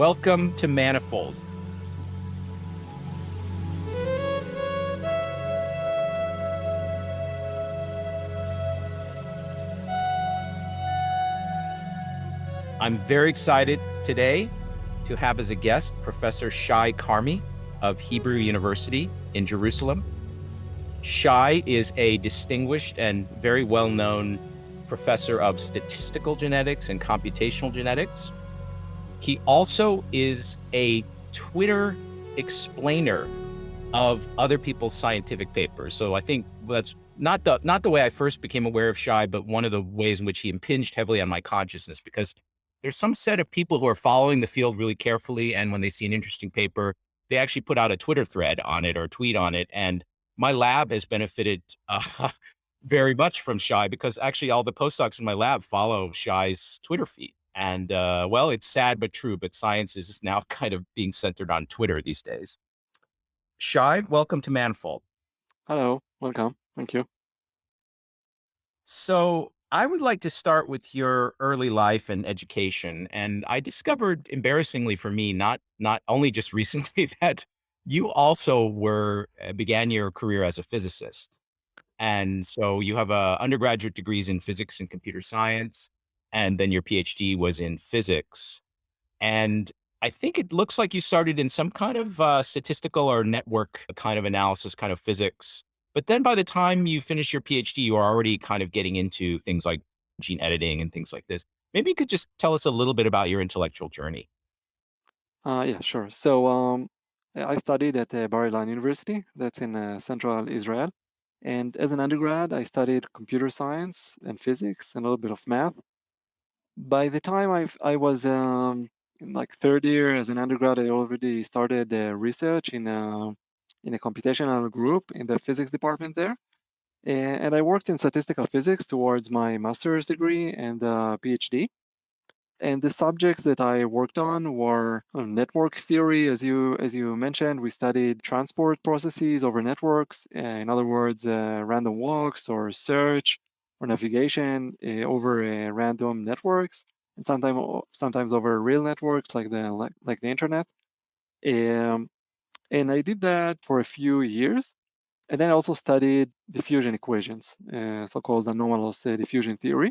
Welcome to Manifold. I'm very excited today to have as a guest Professor Shai Carmi of Hebrew University in Jerusalem. Shai is a distinguished and very well-known professor of statistical genetics and computational genetics. He also is a Twitter explainer of other people's scientific papers. So I think that's not the way I first became aware of Shai, but one of the ways in which he impinged heavily on my consciousness, because there's some set of people who are following the field really carefully, and when they see an interesting paper, they actually put out a Twitter thread on it or tweet on it. And my lab has benefited very much from Shai, because actually all the postdocs in my lab follow Shai's Twitter feed. And well, it's sad but true, but science is now kind of being centered on Twitter these days. Shai, welcome to Manifold. Hello, welcome. Thank you. So I would like to start with your early life and education. And I discovered, embarrassingly for me, not only just recently, that you also began your career as a physicist. And so you have undergraduate degrees in physics and computer science, and then your PhD was in physics. And I think it looks like you started in some kind of statistical or network kind of analysis, kind of physics. But then by the time you finish your PhD, you are already kind of getting into things like gene editing and things like this. Maybe you could just tell us a little bit about your intellectual journey. Yeah, sure. So I studied at Bar Ilan University, that's in central Israel. And as an undergrad, I studied computer science and physics and a little bit of math. By the time I was in like third year as an undergrad, I already started research in a computational group in the physics department there. And I worked in statistical physics towards my master's degree and PhD. And the subjects that I worked on were network theory, as you mentioned. We studied transport processes over networks. In other words, random walks or search or navigation over random networks, and sometimes over real networks like the internet. Um, and I did that for a few years. And then I also studied diffusion equations, so-called anomalous diffusion theory.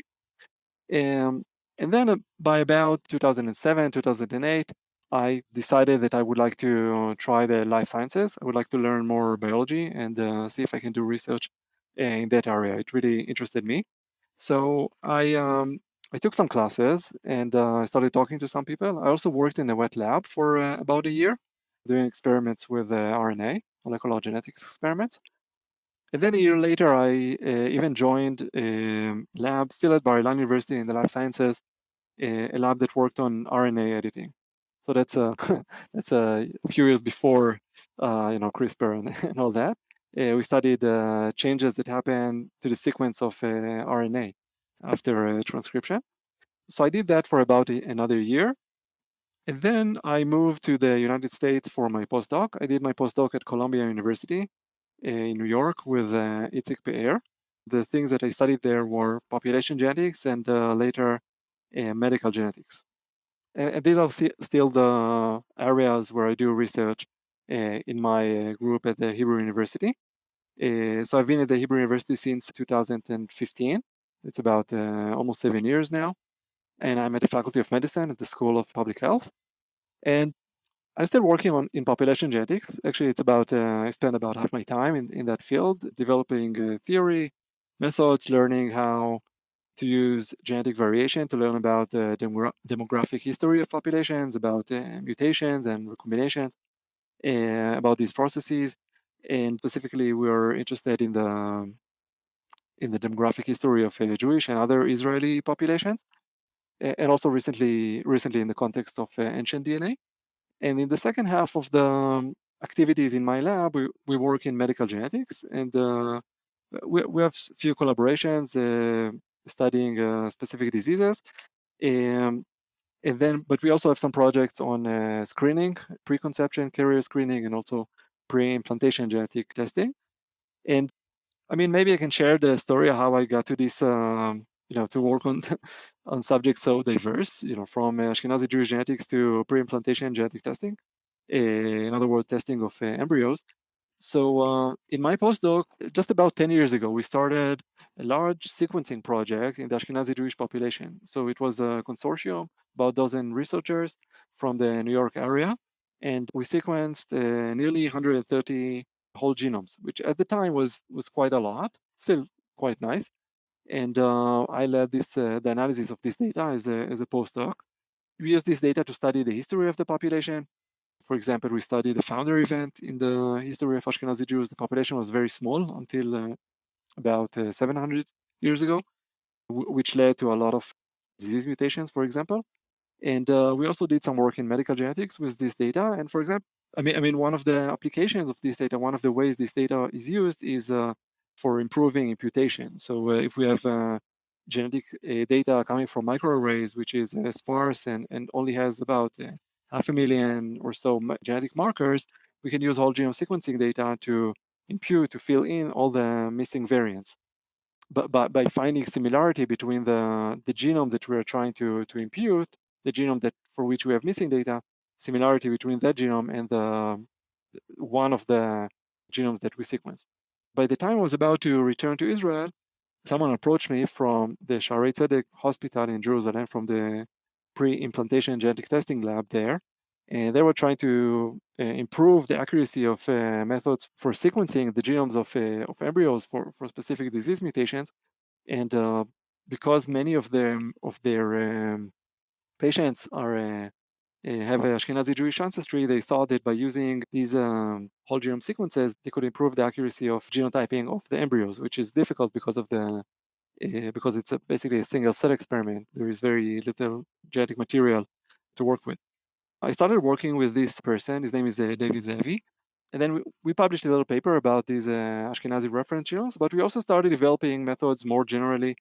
Um, and then by about 2007, 2008, I decided that I would like to try the life sciences. I would like to learn more biology and see if I can do research in that area. It really interested me. So I took some classes and I started talking to some people. I also worked in a wet lab for about a year, doing experiments with RNA, molecular genetics experiments. And then a year later, I even joined a lab still at Bar Ilan University in the life sciences, a lab that worked on RNA editing. So that's that's a few years before CRISPR and all that. We studied changes that happen to the sequence of RNA after transcription. So I did that for about another year. And then I moved to the United States for my postdoc. I did my postdoc at Columbia University in New York with Itzik Pe'er. The things that I studied there were population genetics and later medical genetics. And these are still the areas where I do research in my group at the Hebrew University. So I've been at the Hebrew University since 2015. It's about almost 7 years now. And I'm at the Faculty of Medicine at the School of Public Health. And I'm still working in population genetics. Actually, it's about I spend about half my time in that field, developing theory, methods, learning how to use genetic variation to learn about the demographic history of populations, about mutations and recombinations, about these processes. And specifically, we're interested in the demographic history of Jewish and other Israeli populations, and also recently in the context of ancient DNA. And in the second half of the activities in my lab, we work in medical genetics, and we have few collaborations studying specific diseases. But we also have some projects on screening, preconception, carrier screening, and also pre-implantation genetic testing. And I mean, maybe I can share the story of how I got to this to work on on subjects so diverse, from Ashkenazi Jewish genetics to pre-implantation genetic testing. In other words, testing of embryos. So in my postdoc, just about 10 years ago, we started a large sequencing project in the Ashkenazi Jewish population. So it was a consortium, about a dozen researchers from the New York area, and we sequenced nearly 130 whole genomes, which at the time was quite a lot, still quite nice. And I led the analysis of this data as a postdoc. We used this data to study the history of the population. For example, we studied a founder event in the history of Ashkenazi Jews. The population was very small until about 700 years ago, which led to a lot of disease mutations, for example. And we also did some work in medical genetics with this data. And for example, one of the applications of this data, one of the ways this data is used is for improving imputation. So if we have genetic data coming from microarrays, which is sparse and only has about 500,000 or so genetic markers, we can use whole genome sequencing data to impute, to fill in all the missing variants. But by finding similarity between the genome that we're trying to impute, the genome that for which we have missing data, similarity between that genome and the one of the genomes that we sequenced. By the time I was about to return to Israel, someone approached me from the Shaarei Tzedek hospital in Jerusalem, from the pre-implantation genetic testing lab there. And they were trying to improve the accuracy of methods for sequencing the genomes of embryos for specific disease mutations. And because many of their patients have Ashkenazi Jewish ancestry, they thought that by using these whole genome sequences, they could improve the accuracy of genotyping of the embryos, which is difficult because of because it's basically a single cell experiment. There is very little genetic material to work with. I started working with this person. His name is David Zevi. And then we published a little paper about these Ashkenazi reference genomes, but we also started developing methods more generally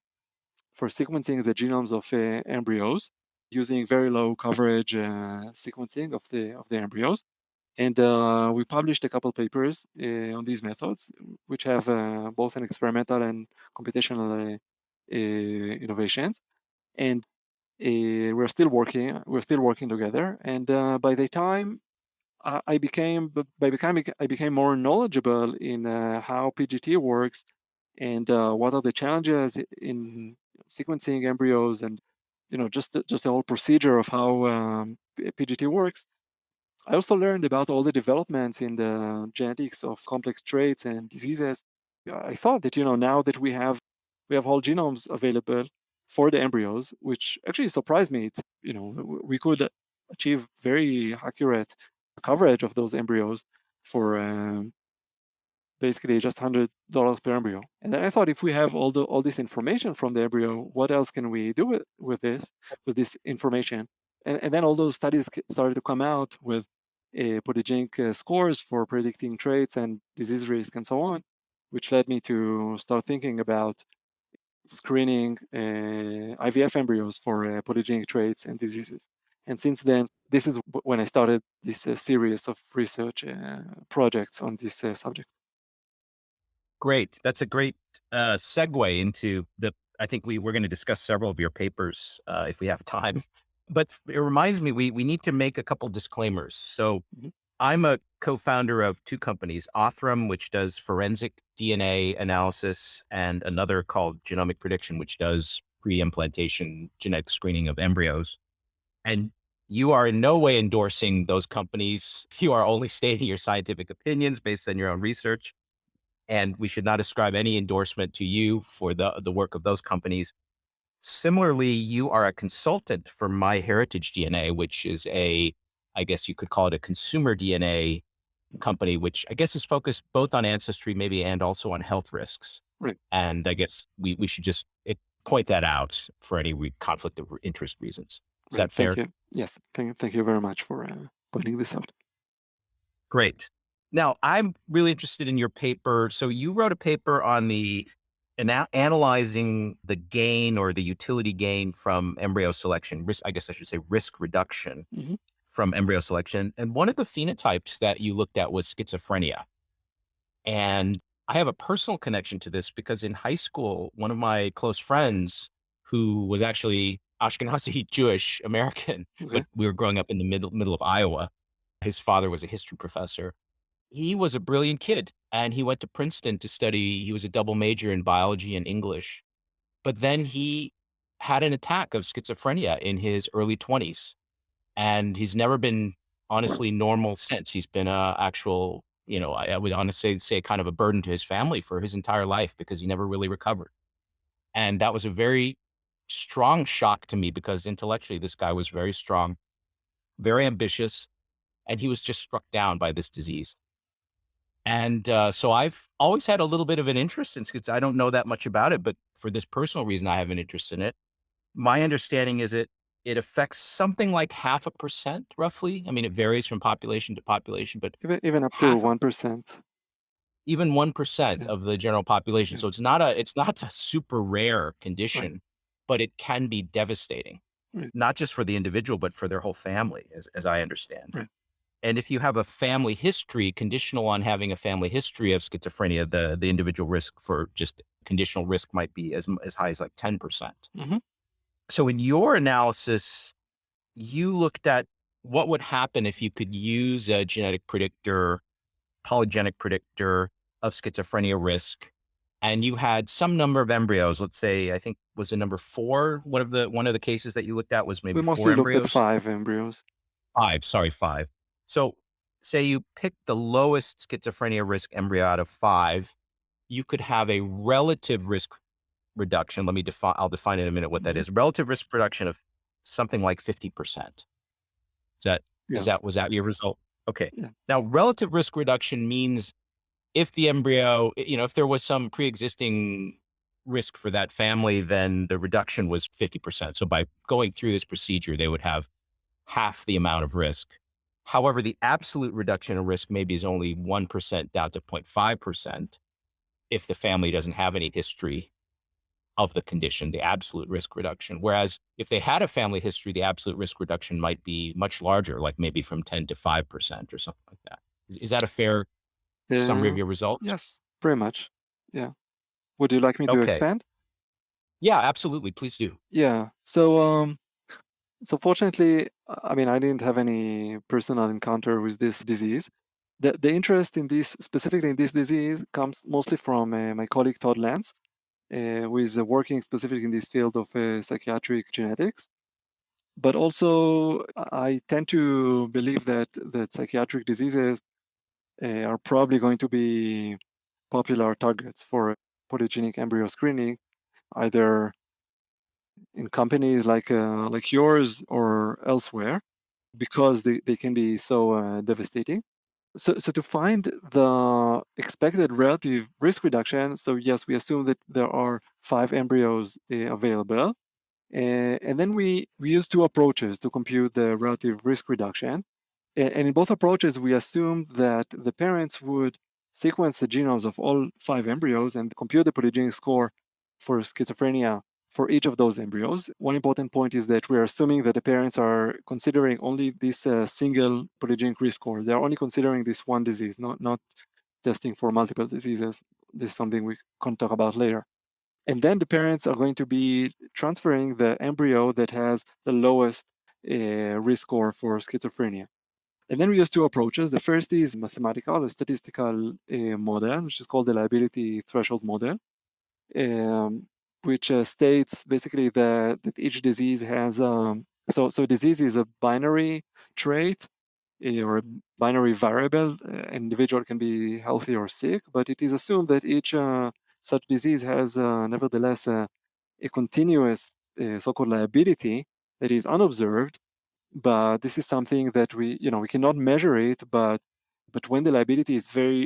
for sequencing the genomes of embryos using very low coverage sequencing of the embryos. And we published a couple papers on these methods, which have both an experimental and computational innovations. And we're still working together. And by the time I became more knowledgeable in how PGT works and what are the challenges in sequencing embryos and just the whole procedure of how PGT works. I also learned about all the developments in the genetics of complex traits and diseases. I thought that now that we have whole genomes available for the embryos, which actually surprised me. It's we could achieve very accurate coverage of those embryos for basically just $100 per embryo. And then I thought, if we have all this information from the embryo, what else can we do with this information? And then all those studies started to come out with polygenic scores for predicting traits and disease risk and so on, which led me to start thinking about screening IVF embryos for polygenic traits and diseases. And since then, this is when I started this series of research projects on this subject. Great. That's a great segue into I think we're going to discuss several of your papers if we have time. But it reminds me, we need to make a couple disclaimers. So I'm a co-founder of two companies, Othram, which does forensic DNA analysis, and another called Genomic Prediction, which does pre-implantation genetic screening of embryos. And you are in no way endorsing those companies. You are only stating your scientific opinions based on your own research. And we should not ascribe any endorsement to you for the work of those companies. Similarly, you are a consultant for MyHeritage DNA, which is I guess you could call it a consumer DNA company, which I guess is focused both on ancestry, maybe, and also on health risks. Right. And I guess we should just point that out for any conflict of interest reasons. Is that fair? Thank you. Yes. Thank you very much for pointing this out. Great. Now, I'm really interested in your paper. So you wrote a paper on analyzing the gain or the utility gain from embryo selection, I guess I should say risk reduction from embryo selection. And one of the phenotypes that you looked at was schizophrenia. And I have a personal connection to this because in high school, one of my close friends who was actually Ashkenazi Jewish American, but Okay. we were growing up in the middle of Iowa. His father was a history professor. He was a brilliant kid, and he went to Princeton to study. He was a double major in biology and English. But then he had an attack of schizophrenia in his early 20s, and he's never been honestly normal since. He's been a actual, I would honestly say kind of a burden to his family for his entire life because he never really recovered. And that was a very strong shock to me because intellectually this guy was very strong, very ambitious, and he was just struck down by this disease. And so I've always had a little bit of an interest in schiz. I don't know that much about it, but for this personal reason, I have an interest in it. My understanding is it affects something like 0.5% roughly. I mean, it varies from population to population, but Even up to half a 1%. even 1% Yeah. of the general population. So Yes. it's not a super rare Right. condition, but it can be devastating, Right. not just for the individual, but for their whole family, as I understand. Right. And if you have a family history, conditional on having a family history of schizophrenia, the individual risk for just conditional risk might be as high as like 10%. Hmm. So in your analysis, you looked at what would happen if you could use a genetic predictor, polygenic predictor of schizophrenia risk, and you had some number of embryos. Let's say, I think was the number 4. One of the cases that you looked at was We maybe 4 mostly looked at embryos. 5 embryos. 5, sorry, 5. So say you pick the lowest schizophrenia risk embryo out of 5, you could have a relative risk reduction. I'll define in a minute what that Hmm. is. Relative risk reduction of something like 50%. Is that Yes. was that your result? Okay. Yeah. Now, relative risk reduction means if the embryo, if there was some pre-existing risk for that family, then the reduction was 50%. So by going through this procedure, they would have half the amount of risk. However, the absolute reduction in risk maybe is only 1% down to 0.5% if the family doesn't have any history of the condition, the absolute risk reduction. Whereas if they had a family history, the absolute risk reduction might be much larger, like maybe from 10 to 5% or something like that. Is that a fair summary of Uh, your results? yes, pretty much. Yeah. Would you like me to Okay. expand? Yeah, absolutely. Please do. Yeah. So fortunately, I mean, I didn't have any personal encounter with this disease. The interest in this, specifically in this disease, comes mostly from my colleague Todd Lance, who is working specifically in this field of psychiatric genetics. But also, I tend to believe that psychiatric diseases are probably going to be popular targets for polygenic embryo screening, either in companies like yours or elsewhere, because they can be so devastating. So to find the expected relative risk reduction, so yes, we assume that there are 5 embryos available. And then we use 2 approaches to compute the relative risk reduction. And in both approaches, we assume that the parents would sequence the genomes of all 5 embryos and compute the polygenic score for schizophrenia for each of those embryos. One important point is that we're assuming that the parents are considering only this single polygenic risk score. They're only considering this one disease, not testing for multiple diseases. This is something we can talk about later. And then the parents are going to be transferring the embryo that has the lowest risk score for schizophrenia. And then we use 2 approaches. The first is mathematical, a statistical model, which is called the liability threshold model, which states basically that each disease has so disease is a binary trait or a binary variable. An individual can be healthy or sick, but it is assumed that each such disease has nevertheless a continuous so-called liability that is unobserved. But this is something that we cannot measure it, but when the liability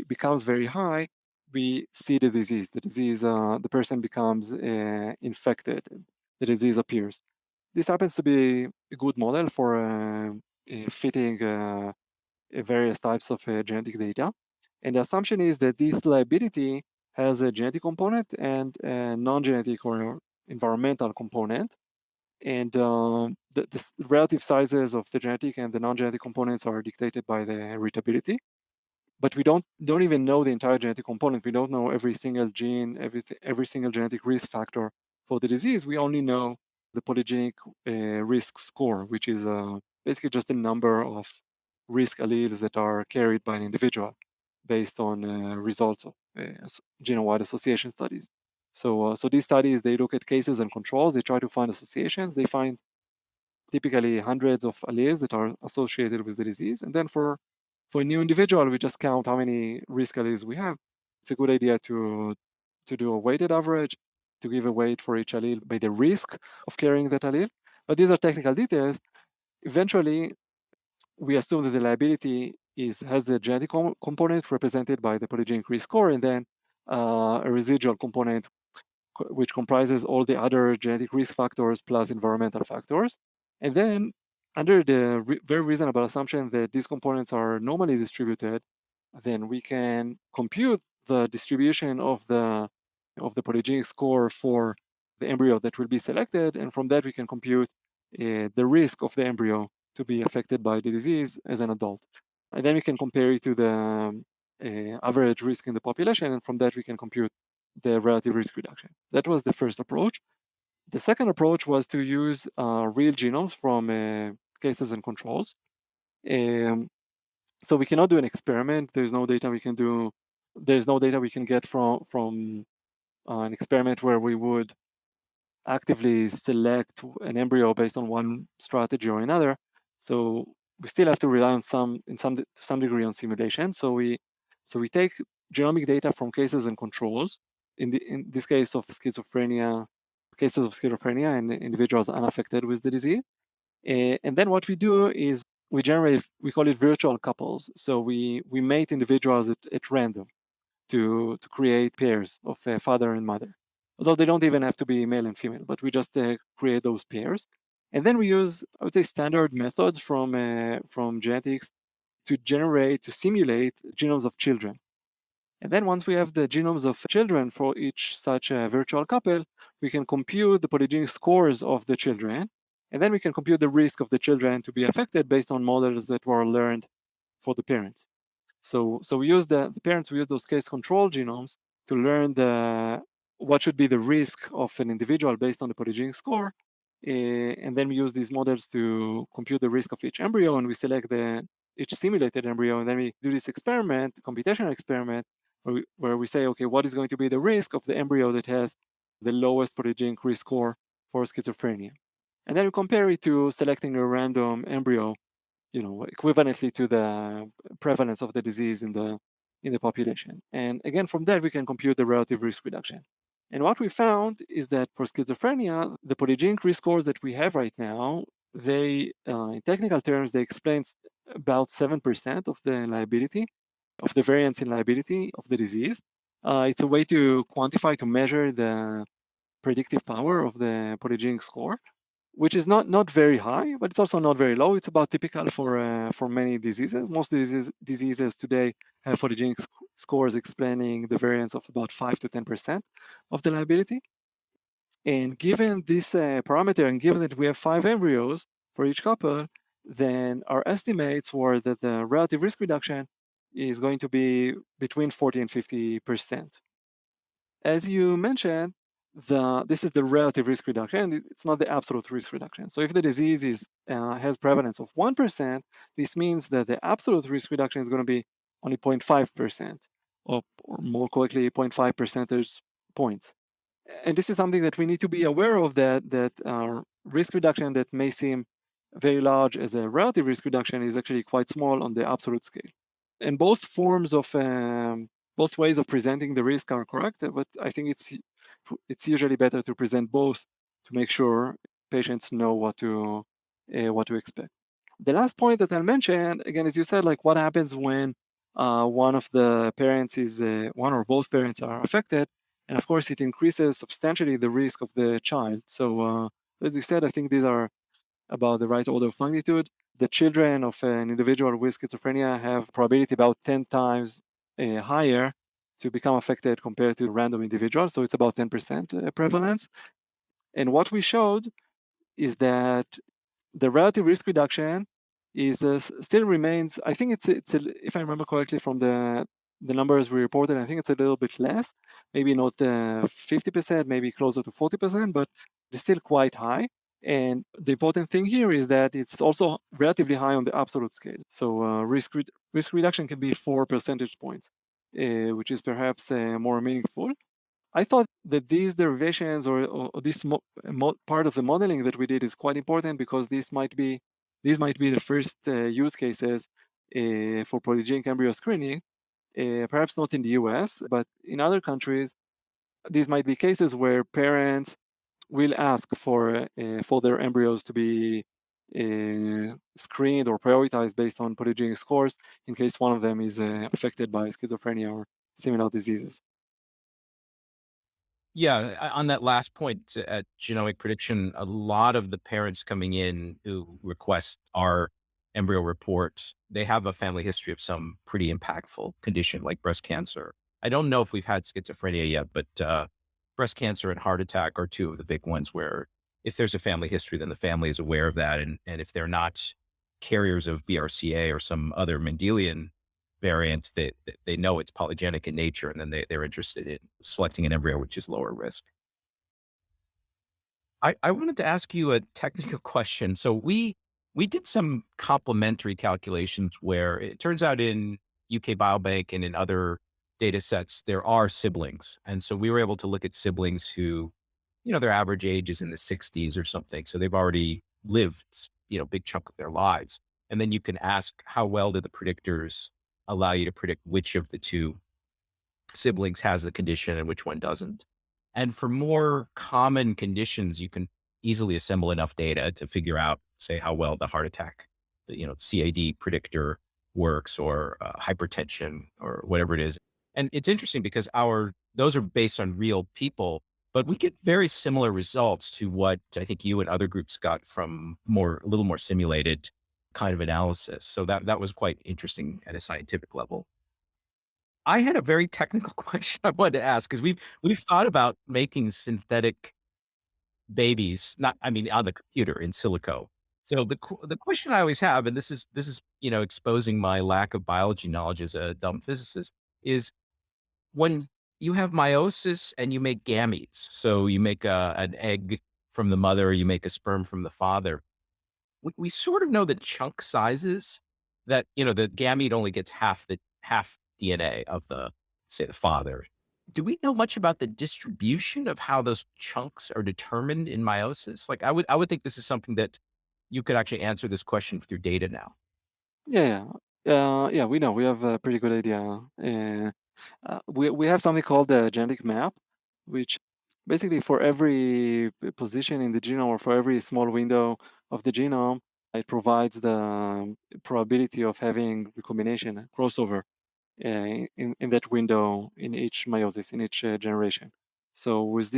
becomes very high, we see the disease. The person becomes infected. The disease appears. This happens to be a good model for fitting various types of genetic data. And the assumption is that this liability has a genetic component and a non-genetic or environmental component. And the relative sizes of the genetic and the non-genetic components are dictated by the heritability. But we don't even know the entire genetic component. We don't know every single gene, every single genetic risk factor for the disease, we only know the polygenic risk score, which is basically just the number of risk alleles that are carried by an individual based on results of genome-wide association studies. So these studies, they look at cases and controls. They try to find associations. They find typically hundreds of alleles that are associated with the disease. And then for a new individual, we just count how many risk alleles we have. It's a good idea to do a weighted average, to give a weight for each allele by the risk of carrying that allele. But these are technical details. Eventually, we assume that the liability has the genetic component represented by the polygenic risk score, and then a residual component which comprises all the other genetic risk factors plus environmental factors. And then, under the very reasonable assumption that these components are normally distributed, then we can compute the distribution of the polygenic score for the embryo that will be selected, and from that we can compute the risk of the embryo to be affected by the disease as an adult. And then we can compare it to the average risk in the population, and from that we can compute the relative risk reduction. That was the first approach. The second approach was to use real genomes from cases and controls. So we cannot do an experiment. There's no data we can do. There's no data we can get from an experiment where we would actively select an embryo based on one strategy or another. So we still have to rely on to some degree on simulation. So we take genomic data from cases and controls. In this case of schizophrenia, cases of schizophrenia and individuals unaffected with the disease. And then what we do is we call it virtual couples. So we mate individuals at random to create pairs of father and mother. Although they don't even have to be male and female, but we just create those pairs. And then we use, I would say, standard methods from genetics to simulate genomes of children. And then once we have the genomes of children for each such virtual couple, we can compute the polygenic scores of the children. And then we can compute the risk of the children to be affected based on models that were learned for the parents. So we use the parents, we use those case control genomes to learn what should be the risk of an individual based on the polygenic score. And then we use these models to compute the risk of each embryo, and we select each simulated embryo, and then we do this experiment, computational experiment, where we say, okay, what is going to be the risk of the embryo that has the lowest polygenic risk score for schizophrenia? And then we compare it to selecting a random embryo, equivalently to the prevalence of the disease in the population. And again, from that, we can compute the relative risk reduction. And what we found is that for schizophrenia, the polygenic risk scores that we have right now, they, in technical terms, they explain about 7% of the liability, of the variance in liability of the disease. It's a way to quantify, to measure the predictive power of the polygenic score, which is not very high, but it's also not very low. It's about typical for many diseases. Most diseases today have polygenic scores explaining the variance of about 5 to 10% of the liability. And given this parameter, and given that we have 5 embryos for each couple, then our estimates were that the relative risk reduction is going to be between 40 and 50%. As you mentioned, this is the relative risk reduction. It's not the absolute risk reduction. So if the disease has prevalence of 1%, this means that the absolute risk reduction is going to be only 0.5%, or more correctly, 0.5 percentage points. And this is something that we need to be aware of, that risk reduction that may seem very large as a relative risk reduction is actually quite small on the absolute scale. And both ways of presenting the risk are correct, but I think it's usually better to present both to make sure patients know what to expect. The last point that I'll mention, again, as you said, like what happens when one of the parents one or both parents are affected, and of course it increases substantially the risk of the child. So as you said, I think these are about the right order of magnitude. The children of an individual with schizophrenia have probability about 10 times higher to become affected compared to random individuals. So it's about 10% prevalence. And what we showed is that the relative risk reduction is still remains, I think it's if I remember correctly from the the numbers we reported, I think it's a little bit less, maybe not 50%, maybe closer to 40%, but it's still quite high. And the important thing here is that it's also relatively high on the absolute scale. So risk reduction can be 4 percentage points, which is perhaps more meaningful. I thought that these derivations or this part of the modeling that we did is quite important because these might be the first use cases for polygenic embryo screening, perhaps not in the US, but in other countries, these might be cases where parents will ask for their embryos to be screened or prioritized based on polygenic scores in case one of them is affected by schizophrenia or similar diseases. Yeah, on that last point at Genomic Prediction, a lot of the parents coming in who request our embryo reports, they have a family history of some pretty impactful condition like breast cancer. I don't know if we've had schizophrenia yet, but breast cancer and heart attack are two of the big ones where if there's a family history, then the family is aware of that. And if they're not carriers of BRCA or some other Mendelian variant, they know it's polygenic in nature, and then they're interested in selecting an embryo which is lower risk. I wanted to ask you a technical question. So we did some complementary calculations where it turns out in UK Biobank and in other data sets, there are siblings. And so we were able to look at siblings who, their average age is in the 60s or something. So they've already lived, big chunk of their lives. And then you can ask, how well do the predictors allow you to predict which of the two siblings has the condition and which one doesn't? And for more common conditions, you can easily assemble enough data to figure out, say, how well the heart attack, CAD predictor works, or hypertension, or whatever it is. And it's interesting because those are based on real people, but we get very similar results to what I think you and other groups got from a little more simulated kind of analysis. So that was quite interesting at a scientific level. I had a very technical question I wanted to ask because we've thought about making synthetic babies, not I mean, on the computer in silico. So the question I always have, and this is exposing my lack of biology knowledge as a dumb physicist, is when you have meiosis and you make gametes, so you make an egg from the mother, you make a sperm from the father. We sort of know the chunk sizes that, the gamete only gets half DNA of say, the father. Do we know much about the distribution of how those chunks are determined in meiosis? Like, I would think this is something that you could actually answer this question with your data now. Yeah, yeah, we know. We have a pretty good idea. We have something called the genetic map, which basically for every position in the genome or for every small window of the genome, it provides the probability of having recombination, crossover, in that window in each meiosis, in each generation. So with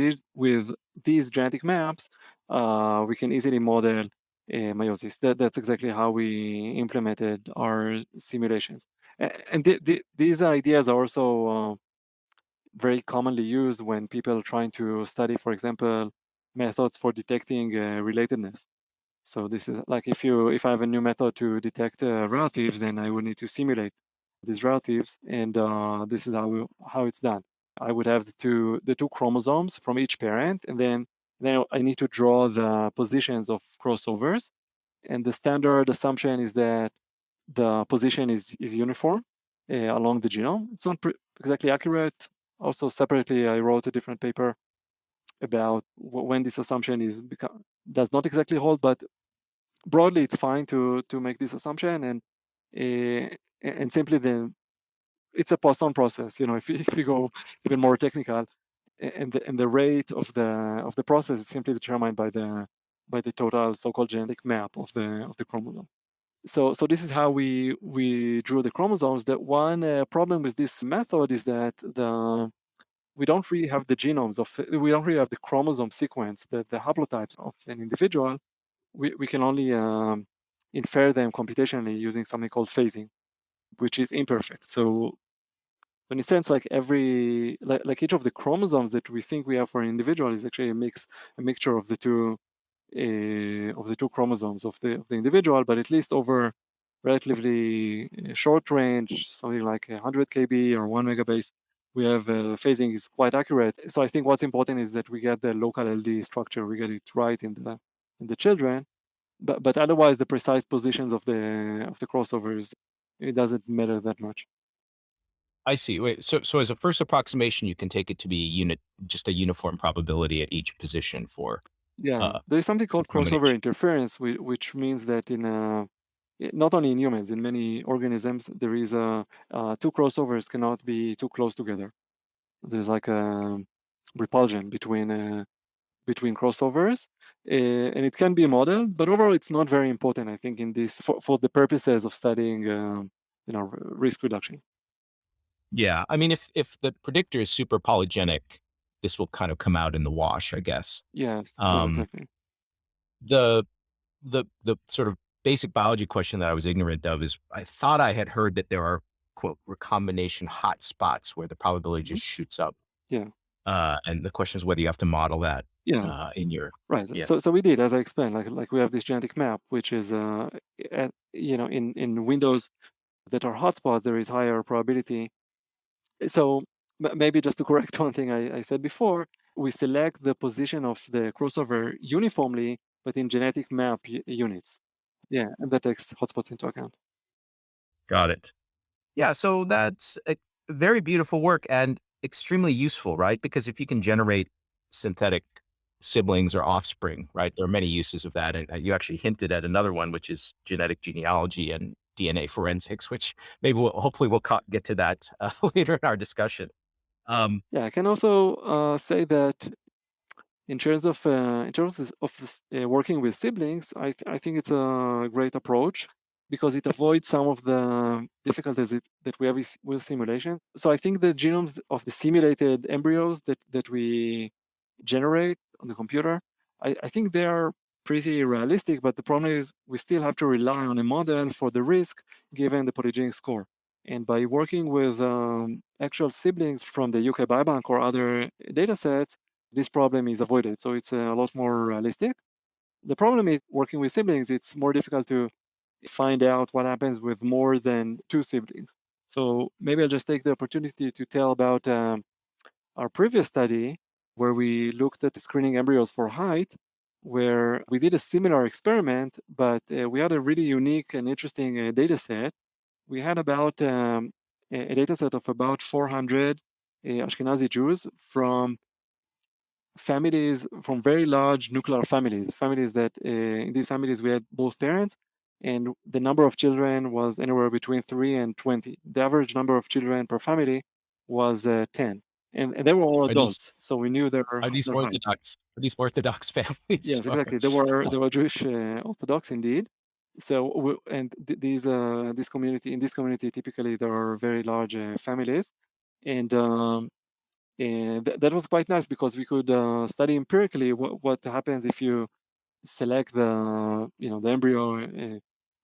these genetic maps, we can easily model meiosis. That's exactly how we implemented our simulations. And these ideas are also very commonly used when people are trying to study, for example, methods for detecting relatedness. So this is like if I have a new method to detect relatives, then I would need to simulate these relatives, and this is how it's done. I would have the two chromosomes from each parent, and then I need to draw the positions of crossovers. And the standard assumption is that the position is uniform along the genome. It's not exactly accurate. Also, separately, I wrote a different paper about when this assumption does not exactly hold, but broadly, it's fine to make this assumption, and simply it's a Poisson process. If you go even more technical, and the rate of the process is simply determined by the total so-called genetic map of the chromosome. So this is how we drew the chromosomes. The one problem with this method is that we don't really have the chromosome sequence, the haplotypes of an individual. We can only infer them computationally using something called phasing, which is imperfect. So in a sense, like each of the chromosomes that we think we have for an individual is actually a mixture of the two chromosomes of the individual, but at least over relatively short range, something like 100 kb or 1 megabase, we have phasing is quite accurate. So I think what's important is that we get the local LD structure, we get it right in the children. But otherwise, the precise positions of the crossovers, it doesn't matter that much. I see. Wait, so as a first approximation, you can take it to be just a uniform probability at each position for Yeah, uh, there is something called crossover recombination. interference, which means that not only in humans, in many organisms, there is two crossovers cannot be too close together. There's like a repulsion between crossovers, and it can be modeled, but overall, it's not very important. I think in this for the purposes of studying, risk reduction. Yeah, I mean, if the predictor is super polygenic, this will kind of come out in the wash, I guess. Yes, yeah, Um, exactly. the the sort of basic biology question that I was ignorant of is I thought I had heard that there are quote recombination hotspots where the probability Mhm. just shoots up. Yeah, And the question is whether you have to model that yeah. in your Right. yeah. So we did, as I explained, like we have this genetic map, which is in windows that are hotspots, there is higher probability. So maybe just to correct one thing I said before, we select the position of the crossover uniformly, but in genetic map units. Yeah, and that takes hotspots into account. Got it. Yeah, so that's a very beautiful work and extremely useful, right? Because if you can generate synthetic siblings or offspring, right, there are many uses of that. And you actually hinted at another one, which is genetic genealogy and DNA forensics, which maybe hopefully we'll get to that later in our discussion. Um, Yeah, I can also say that in terms of this, working with siblings, I think it's a great approach because it avoids some of the difficulties that we have with simulation. So I think the genomes of the simulated embryos that we generate on the computer, I think they are pretty realistic, but the problem is we still have to rely on a model for the risk given the polygenic score. And by working with actual siblings from the UK Biobank or other data sets, this problem is avoided. So it's a lot more realistic. The problem is working with siblings, it's more difficult to find out what happens with more than two siblings. So maybe I'll just take the opportunity to tell about our previous study where we looked at screening embryos for height, where we did a similar experiment, but we had a really unique and interesting data set. We had about a data set of about 400 Ashkenazi Jews from families, from very large nuclear families that in these families we had both parents, and the number of children was anywhere between 3 and 20. The average number of children per family was 10, and they were all are these adults, so we knew their height. orthodox? Are these orthodox families? Yes, exactly. They were Jewish Orthodox indeed. So and this community, in this community typically there are very large families, and that was quite nice because we could study empirically what happens if you select the embryo.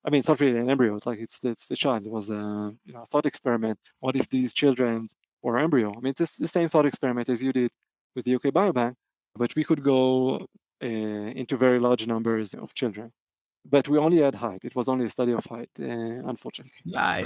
I mean, it's not really an embryo. It's like it's the child. It was a thought experiment. What if these children were embryo? I mean, it's the same thought experiment as you did with the UK Biobank, but we could go into very large numbers of children. But we only had height. It was only a study of height, unfortunately. Yeah,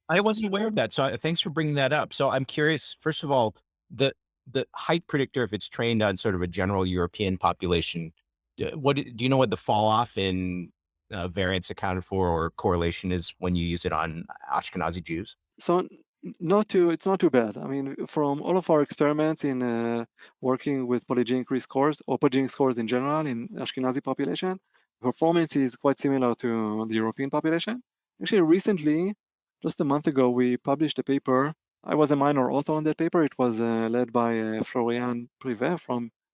I wasn't aware of that. So thanks for bringing that up. So I'm curious, first of all, the the height predictor, if it's trained on sort of a general European population, do you know what the fall off in variance accounted for or correlation is when you use it on Ashkenazi Jews? So it's not too bad. I mean, from all of our experiments in working with polygenic risk scores or polygenic scores in general in Ashkenazi population, performance is quite similar to the European population. Actually, recently, just a month ago, we published a paper. I was a minor author on that paper. It was led by Florian Privet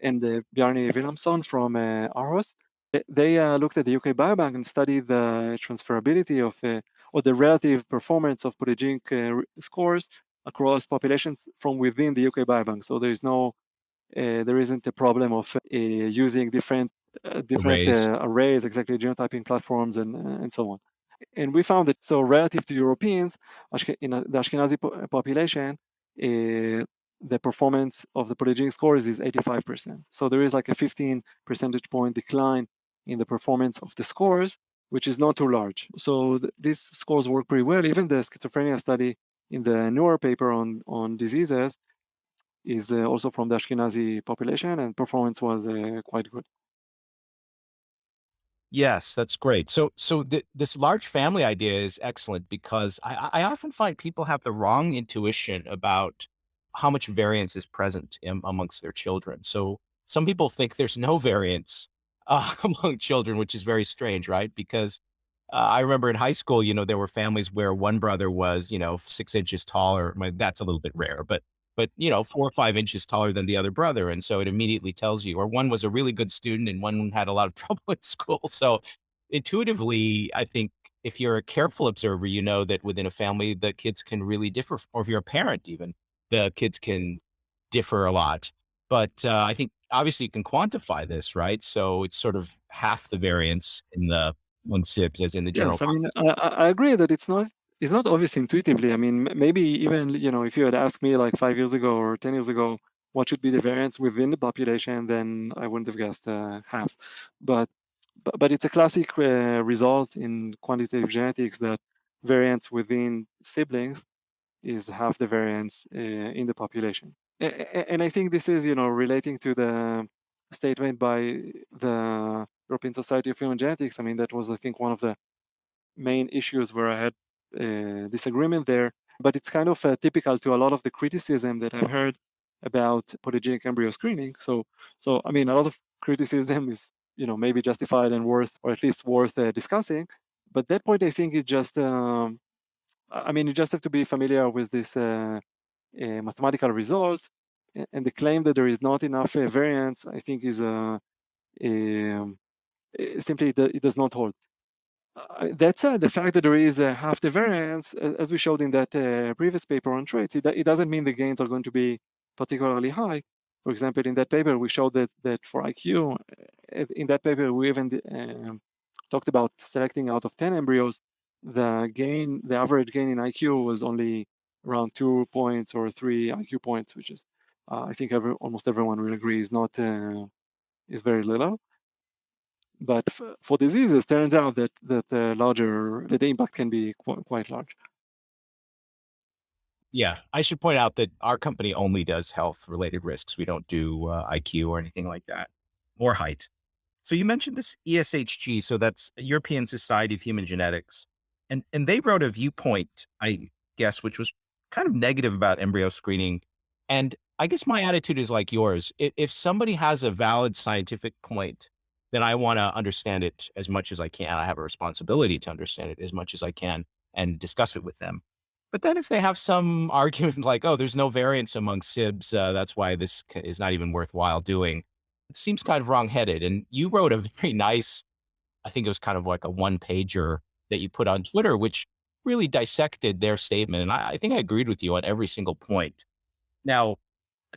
and Bjarne Wilhelmsson from Aarhus. They looked at the UK Biobank and studied the transferability of or the relative performance of polygenic scores across populations from within the UK Biobank. So there isn't a problem of using different Arrays. arrays, exactly genotyping platforms and so on. And we found that so relative to Europeans, in the Ashkenazi population, the performance of the polygenic scores is 85%. So there is like a 15 percentage point decline in the performance of the scores. which is not too large. So these scores work pretty well. Even the schizophrenia study in the newer paper on diseases is also from the Ashkenazi population, and performance was quite good. Yes, that's great. This large family idea is excellent because I often find people have the wrong intuition about how much variance is present amongst their children. So some people think there's no variance among children, which is very strange, right? Because I remember in high school, there were families where one brother was, 6 inches taller. That's a little bit rare, but 4 or 5 inches taller than the other brother, and so it immediately tells you. Or one was a really good student, and one had a lot of trouble at school. So intuitively, I think if you're a careful observer, you know that within a family, the kids can really differ. Or if you're a parent, even the kids can differ a lot. But I think obviously you can quantify this, right? So it's sort of half the variance in the among SIBs as in the general Yes, I mean, I agree that it's not obvious intuitively. I mean, maybe even if you had asked me like 5 years ago or 10 years ago what should be the variance within the population, then I wouldn't have guessed half. But it's a classic result in quantitative genetics that variance within siblings is half the variance in the population. And I think this is relating to the statement by the European Society of Human Genetics. I mean, that was, I think, one of the main issues where I had disagreement there. But it's kind of typical to a lot of the criticism that I've heard about polygenic embryo screening. So I mean, a lot of criticism is maybe justified and worth, or at least worth discussing. But that point, I think, is just I mean, you just have to be familiar with this mathematical results, and the claim that there is not enough variance, I think, is um, simply it does not hold. That said, the fact that there is half the variance, as we showed in that previous paper on traits, it doesn't mean the gains are going to be particularly high. For example, in that paper, we showed that for IQ, in that paper, we even talked about selecting out of 10 embryos, the average gain in IQ was only around 2 points or 3 IQ points, which is, I think almost everyone will agree is very little. But for diseases, turns out that the impact can be quite large. Yeah, I should point out that our company only does health-related risks. We don't do IQ or anything like that, or height. So you mentioned this ESHG, so that's European Society of Human Genetics, and they wrote a viewpoint, I guess, which was kind of negative about embryo screening. And I guess my attitude is like yours. If somebody has a valid scientific point, then I want to understand it as much as I can. I have a responsibility to understand it as much as I can and discuss it with them. But then if they have some argument like, "Oh, there's no variance among SIBs, that's why this is not even worthwhile doing," it seems kind of wrong-headed. And you wrote a very nice, I think it was kind of like a one-pager that you put on Twitter, which really dissected their statement. And I think I agreed with you on every single point. Now,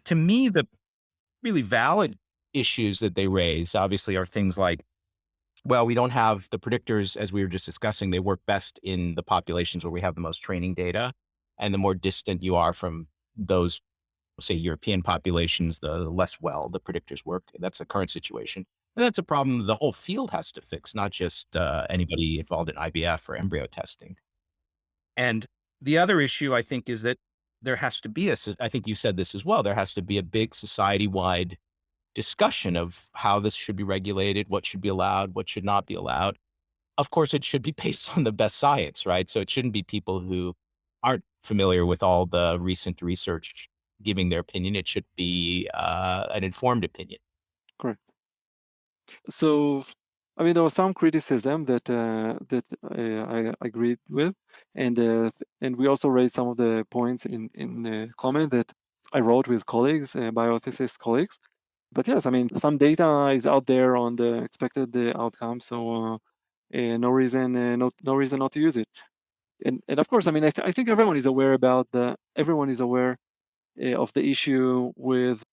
to me, the really valid issues that they raise obviously are things like, well, we don't have the predictors, as we were just discussing. They work best in the populations where we have the most training data. And the more distant you are from those, say, European populations, the less well the predictors work. That's the current situation. And that's a problem the whole field has to fix, not just anybody involved in IVF or embryo testing. And the other issue, I think, is that there has to be I think you said this as well, there has to be a big society wide discussion of how this should be regulated, what should be allowed, what should not be allowed. Of course, it should be based on the best science, right? So it shouldn't be people who aren't familiar with all the recent research giving their opinion. It should be an informed opinion. Correct. So, I mean, there was some criticism I agreed with, and we also raised some of the points in the comment that I wrote with colleagues, bioethicist colleagues. But yes, I mean, some data is out there on the expected outcome, so no reason not to use it. And of course, I mean, I think everyone is aware of the issue with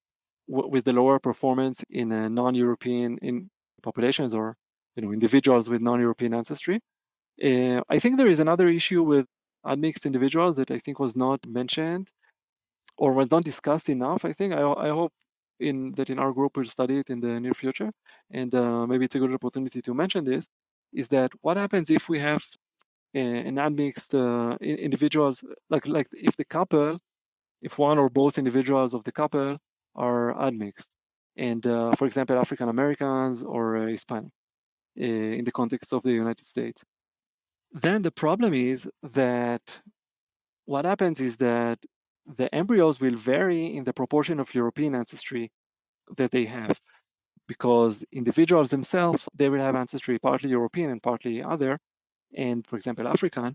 the lower performance in non-European in populations, or individuals with non-European ancestry. I think there is another issue with unmixed individuals that I think was not mentioned or was not discussed enough. I hope in our group we'll study it in the near future, and maybe it's a good opportunity to mention this. is that what happens if we have an admixed individuals, like if the couple, if one or both individuals of the couple are admixed, and for example, African Americans or Hispanic in the context of the United States, then the problem is that what happens is that the embryos will vary in the proportion of European ancestry that they have, because individuals themselves, they will have ancestry partly European and partly other, and for example, African.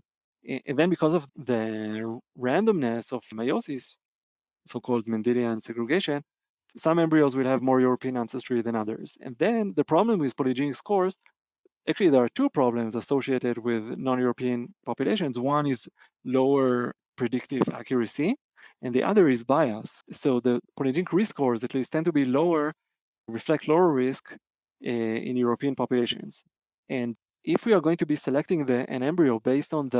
And then because of the randomness of meiosis, so-called Mendelian segregation, some embryos will have more European ancestry than others. And then the problem with polygenic scores, actually there are two problems associated with non-European populations. One is lower predictive accuracy, and the other is bias. So the polygenic risk scores at least tend to be lower, reflect lower risk in European populations. And if we are going to be selecting an embryo based on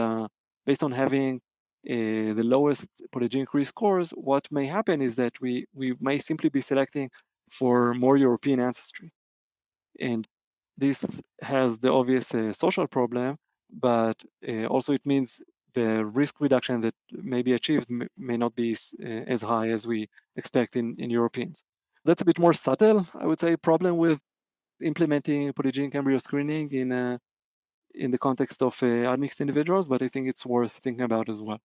having the lowest polygenic risk scores, what may happen is that we may simply be selecting for more European ancestry. And this has the obvious social problem, but also it means the risk reduction that may be achieved may not be as high as we expect in Europeans. That's a bit more subtle, I would say, problem with implementing polygenic embryo screening in the context of admixed individuals, but I think it's worth thinking about as well.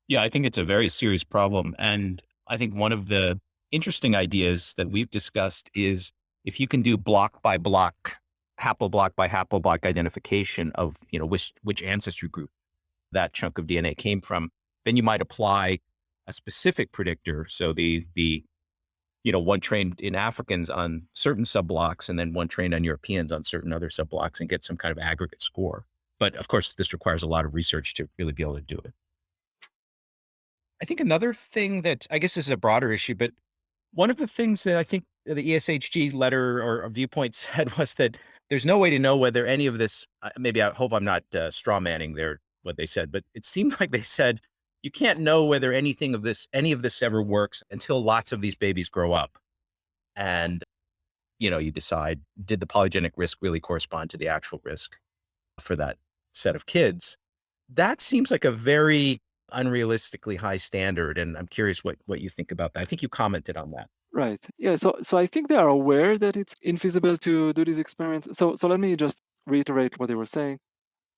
Yeah, I think it's a very serious problem. And I think one of the interesting ideas that we've discussed is if you can do block by block, haploblock by haploblock identification of, which ancestry group that chunk of DNA came from, then you might apply a specific predictor. So one trained in Africans on certain subblocks and then one trained on Europeans on certain other subblocks and get some kind of aggregate score. But of course, this requires a lot of research to really be able to do it. I think another thing that I guess this is a broader issue, but one of the things that I think the ESHG letter or viewpoint said was that there's no way to know whether any of this, maybe I hope I'm not straw manning what they said, but it seemed like they said you can't know whether any of this ever works until lots of these babies grow up. And, you decide, did the polygenic risk really correspond to the actual risk for that set of kids? That seems like a very unrealistically high standard. And I'm curious what you think about that. I think you commented on that. Right. Yeah. So I think they are aware that it's infeasible to do these experiments. So let me just reiterate what they were saying.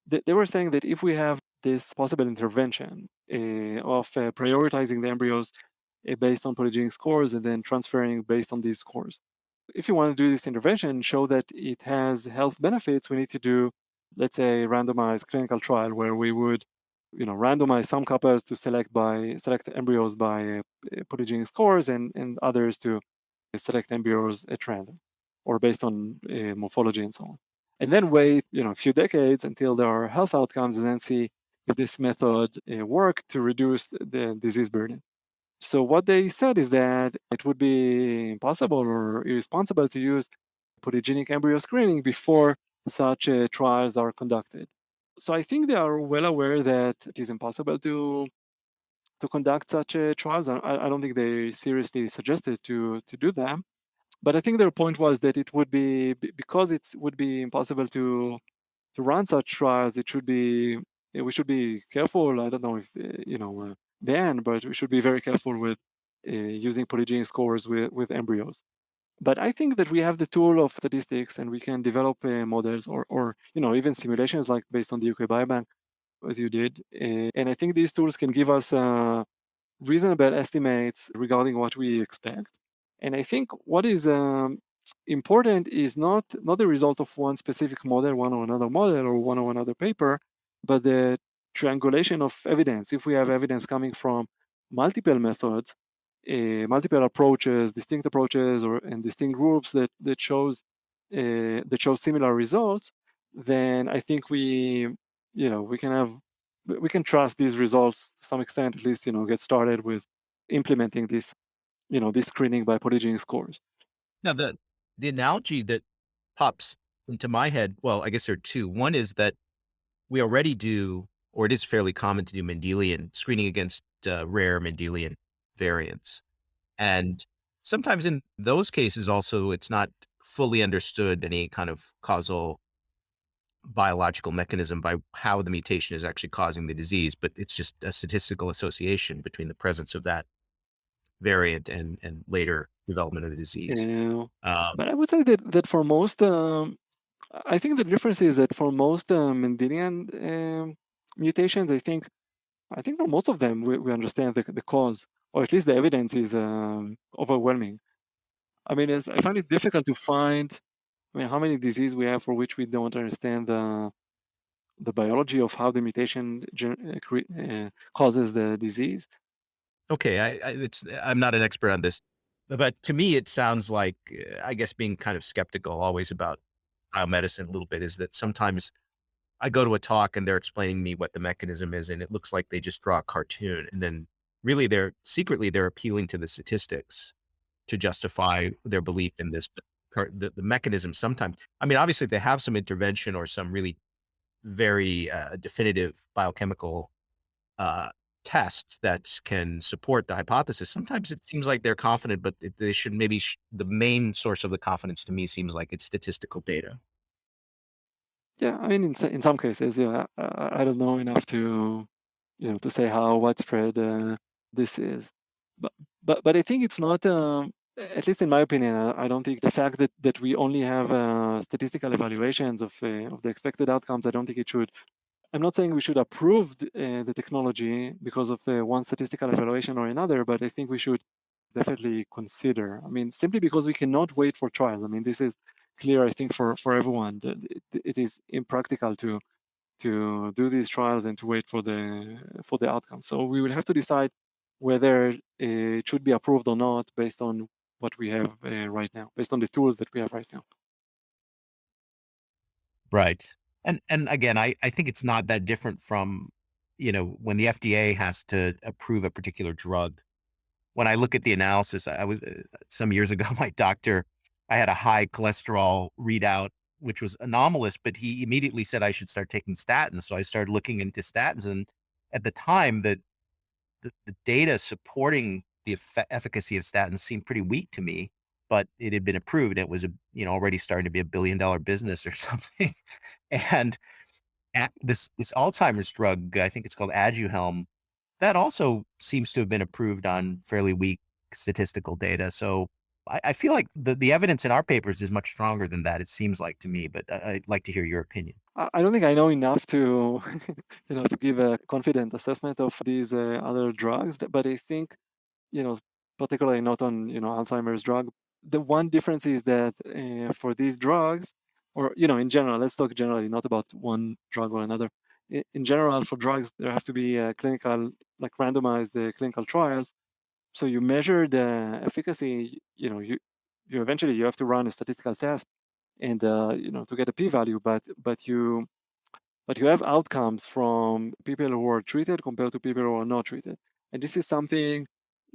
They were saying that if we have this possible intervention of prioritizing the embryos based on polygenic scores and then transferring based on these scores, if you want to do this intervention, show that it has health benefits, we need to do, let's say, randomized clinical trial where we would, randomize some couples to select embryos by polygenic scores and others to select embryos at random or based on morphology and so on. And then wait, a few decades until there are health outcomes and then see if this method work to reduce the disease burden. So what they said is that it would be impossible or irresponsible to use polygenic embryo screening before such trials are conducted. So I think they are well aware that it is impossible to conduct such trials. I don't think they seriously suggested to do them. But I think their point was that it would be, because it would be impossible to run such trials, we should be careful. I don't know if ban, but we should be very careful with using polygenic scores with embryos. But I think that we have the tool of statistics and we can develop models or even simulations like based on the UK Biobank, as you did. And I think these tools can give us reasonable estimates regarding what we expect. And I think what is important is not the result of one specific model, one or another model, or one or another paper, but the triangulation of evidence. If we have evidence coming from multiple methods, multiple approaches, distinct approaches, and distinct groups that shows similar results, then I think we can trust these results to some extent. At least get started with implementing this screening by polygenic scores. Now, the analogy that pops into my head, well, I guess there are two. One is that we already do, or it is fairly common to do Mendelian screening against rare Mendelian variants. And sometimes in those cases also, it's not fully understood any kind of causal biological mechanism by how the mutation is actually causing the disease, but it's just a statistical association between the presence of that variant and later development of the disease. Yeah. Um, But I would say that for most, I think the difference is that for most Mendelian mutations, I think for most of them we understand the cause, or at least the evidence is overwhelming. I mean, I find it difficult to find. I mean, how many diseases we have for which we don't understand the biology of how the mutation causes the disease. okay, I'm not an expert on this, but to me, it sounds like, I guess being kind of skeptical always about biomedicine a little bit is that sometimes I go to a talk and they're explaining me what the mechanism is, and it looks like they just draw a cartoon, and then really they're appealing to the statistics to justify their belief in this. But the mechanism sometimes, I mean, obviously, if they have some intervention or some really very definitive biochemical uh, tests that can support the hypothesis, sometimes it seems like they're confident, but they should maybe the main source of the confidence to me seems like it's statistical data. Yeah, I mean, in some cases, yeah, I don't know enough to, to say how widespread this is, but but I think it's not. At least in my opinion, I don't think the fact that we only have statistical evaluations of the expected outcomes. I don't think it should. I'm not saying we should approve the technology because of one statistical evaluation or another, but I think we should definitely consider. I mean, simply because we cannot wait for trials. I mean, this is clear, I think, for everyone that it is impractical to do these trials and to wait for the outcome. So we will have to decide whether it should be approved or not based on what we have right now, based on the tools that we have right now. Right. And again, I think it's not that different from, when the FDA has to approve a particular drug. When I look at the analysis, I was some years ago, my doctor, I had a high cholesterol readout, which was anomalous, but he immediately said I should start taking statins. So I started looking into statins, and at the time, the data supporting the efficacy of statins seemed pretty weak to me, but it had been approved. It was already starting to be $1 billion business or something. And this Alzheimer's drug, I think it's called Aduhelm, that also seems to have been approved on fairly weak statistical data. So I feel like the evidence in our papers is much stronger than that. It seems like to me, but I'd like to hear your opinion. I don't think I know enough to, to give a confident assessment of these other drugs, but I think, you know, particularly not on, Alzheimer's drug. The one difference is that for these drugs, or, in general, let's talk generally, not about one drug or another. In general, for drugs, there have to be clinical, like randomized clinical trials. So you measure the efficacy, you eventually you have to run a statistical test and to get a p-value, but you have outcomes from people who are treated compared to people who are not treated. And this is something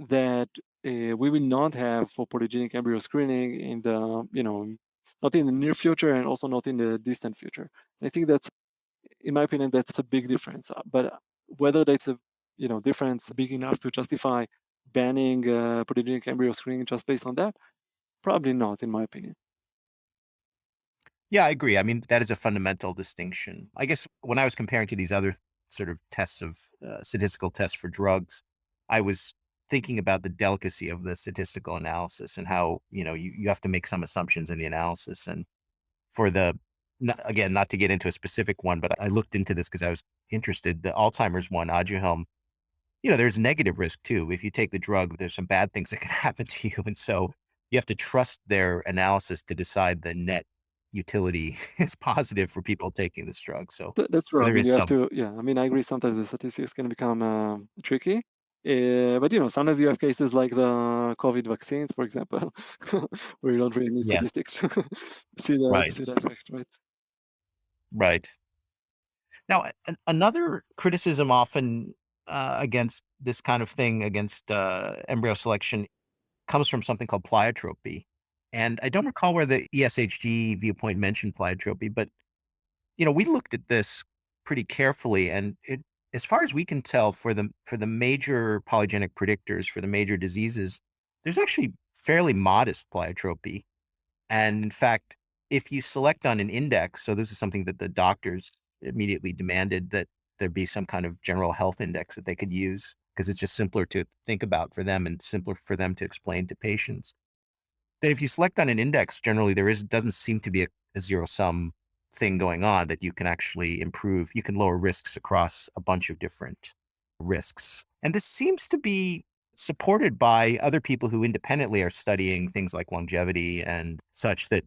that we will not have for polygenic embryo screening in the, not in the near future and also not in the distant future. And I think that's, in my opinion, that's a big difference. But whether that's a, difference big enough to justify banning polygenic embryo screening just based on that, probably not, in my opinion. Yeah, I agree. I mean, that is a fundamental distinction. I guess when I was comparing to these other sort of tests of statistical tests for drugs, I was thinking about the delicacy of the statistical analysis and how, you have to make some assumptions in the analysis. And for again, not to get into a specific one, but I looked into this because I was interested. The Alzheimer's one, Aduhelm, there's negative risk too. If you take the drug, there's some bad things that can happen to you. And so you have to trust their analysis to decide the net utility is positive for people taking this drug. So, That's so true. I there mean, is you have some, to, yeah. I mean, I agree. Sometimes the statistics can become tricky, but sometimes you have cases like the COVID vaccines, for example, where you don't really need yes, statistics to see the right, effect, right? right. Now, another criticism often against this kind of thing, against embryo selection, comes from something called plyotropy. And I don't recall where the ESHG viewpoint mentioned plyotropy, but we looked at this pretty carefully, and as far as we can tell, for the major polygenic predictors for the major diseases, there's actually fairly modest pleiotropy, and in fact, if you select on an index, so this is something that the doctors immediately demanded, that there be some kind of general health index that they could use because it's just simpler to think about for them and simpler for them to explain to patients. That if you select on an index, generally doesn't seem to be a zero sum thing going on, that you can actually improve. You can lower risks across a bunch of different risks. And this seems to be supported by other people who independently are studying things like longevity and such, that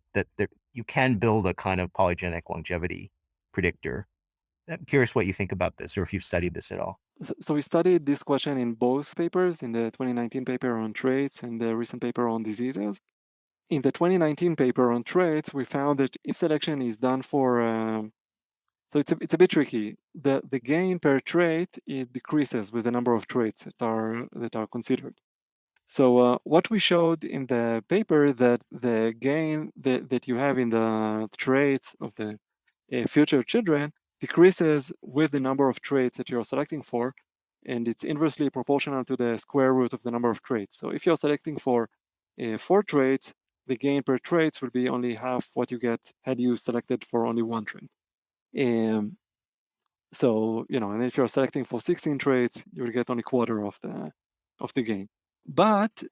you can build a kind of polygenic longevity predictor. I'm curious what you think about this, or if you've studied this at all. So we studied this question in both papers, in the 2019 paper on traits and the recent paper on diseases. In the 2019 paper on traits, we found that if selection is done for, so it's a bit tricky. The gain per trait, it decreases with the number of traits that are considered. So what we showed in the paper, that the gain that you have in the traits of the future children decreases with the number of traits that you're selecting for, and it's inversely proportional to the square root of the number of traits. So if you're selecting for 4 traits, the gain per traits will be only half what you get had you selected for only 1 trait. So, and if you're selecting for 16 traits, you will get only quarter of the gain. But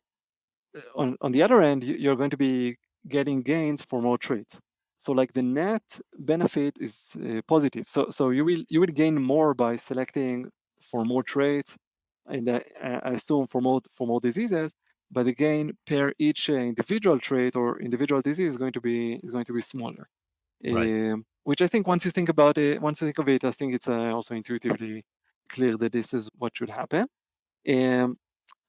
on the other end, you're going to be getting gains for more traits. So like the net benefit is positive. So you will gain more by selecting for more traits, and I assume for more diseases. But the gain per each individual trait or individual disease is going to be smaller. Right. Which I think once you think about it, once you think of it, I think it's also intuitively clear that this is what should happen.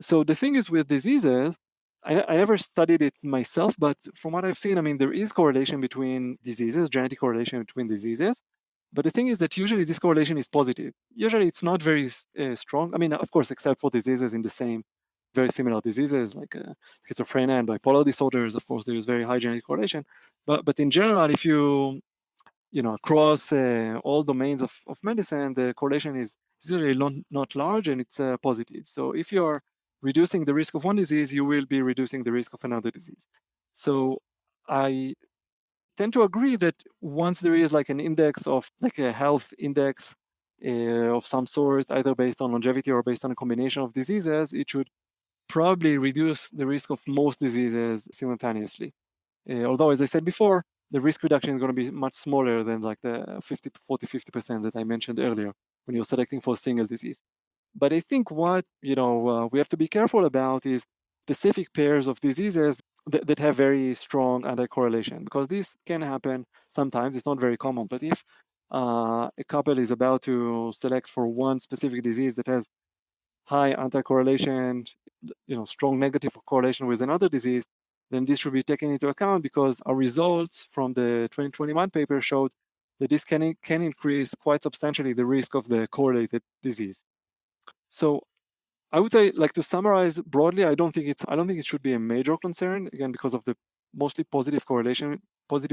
So the thing is with diseases, I never studied it myself, but from what I've seen, I mean, there is correlation between diseases, genetic correlation between diseases. But the thing is that usually this correlation is positive. Usually it's not very strong. I mean, of course, except for diseases in the same, very similar diseases like schizophrenia and bipolar disorders, of course, there is very high genetic correlation. But in general, if you across all domains of medicine, the correlation is usually not large, and it's positive. So if you're reducing the risk of one disease, you will be reducing the risk of another disease. So I tend to agree that once there is like an index of, like a health index of some sort, either based on longevity or based on a combination of diseases, it should probably reduce the risk of most diseases simultaneously. Although, as I said before, the risk reduction is going to be much smaller than like the 50% that I mentioned earlier when you're selecting for a single disease. But I think what we have to be careful about is specific pairs of diseases that have very strong anti-correlation, because this can happen sometimes. It's not very common, but if a couple is about to select for one specific disease that has high anti-correlation, strong negative correlation with another disease, then this should be taken into account, because our results from the 2021 paper showed that this can increase quite substantially the risk of the correlated disease. So I would say, like, to summarize broadly, I don't think it should be a major concern, again, because of the mostly positive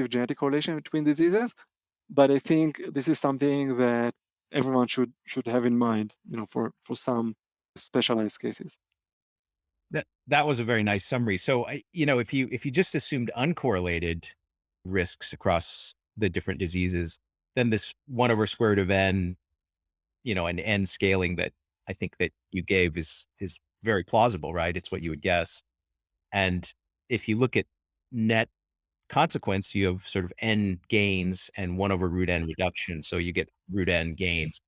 genetic correlation between diseases. But I think this is something that everyone should have in mind, for some specialized cases. That was a very nice summary. So if you just assumed uncorrelated risks across the different diseases, then this 1/square root of n, and n scaling that I think that you gave is very plausible, right? It's what you would guess. And if you look at net consequence, you have sort of n gains and 1/√n reduction. So you get root n gains.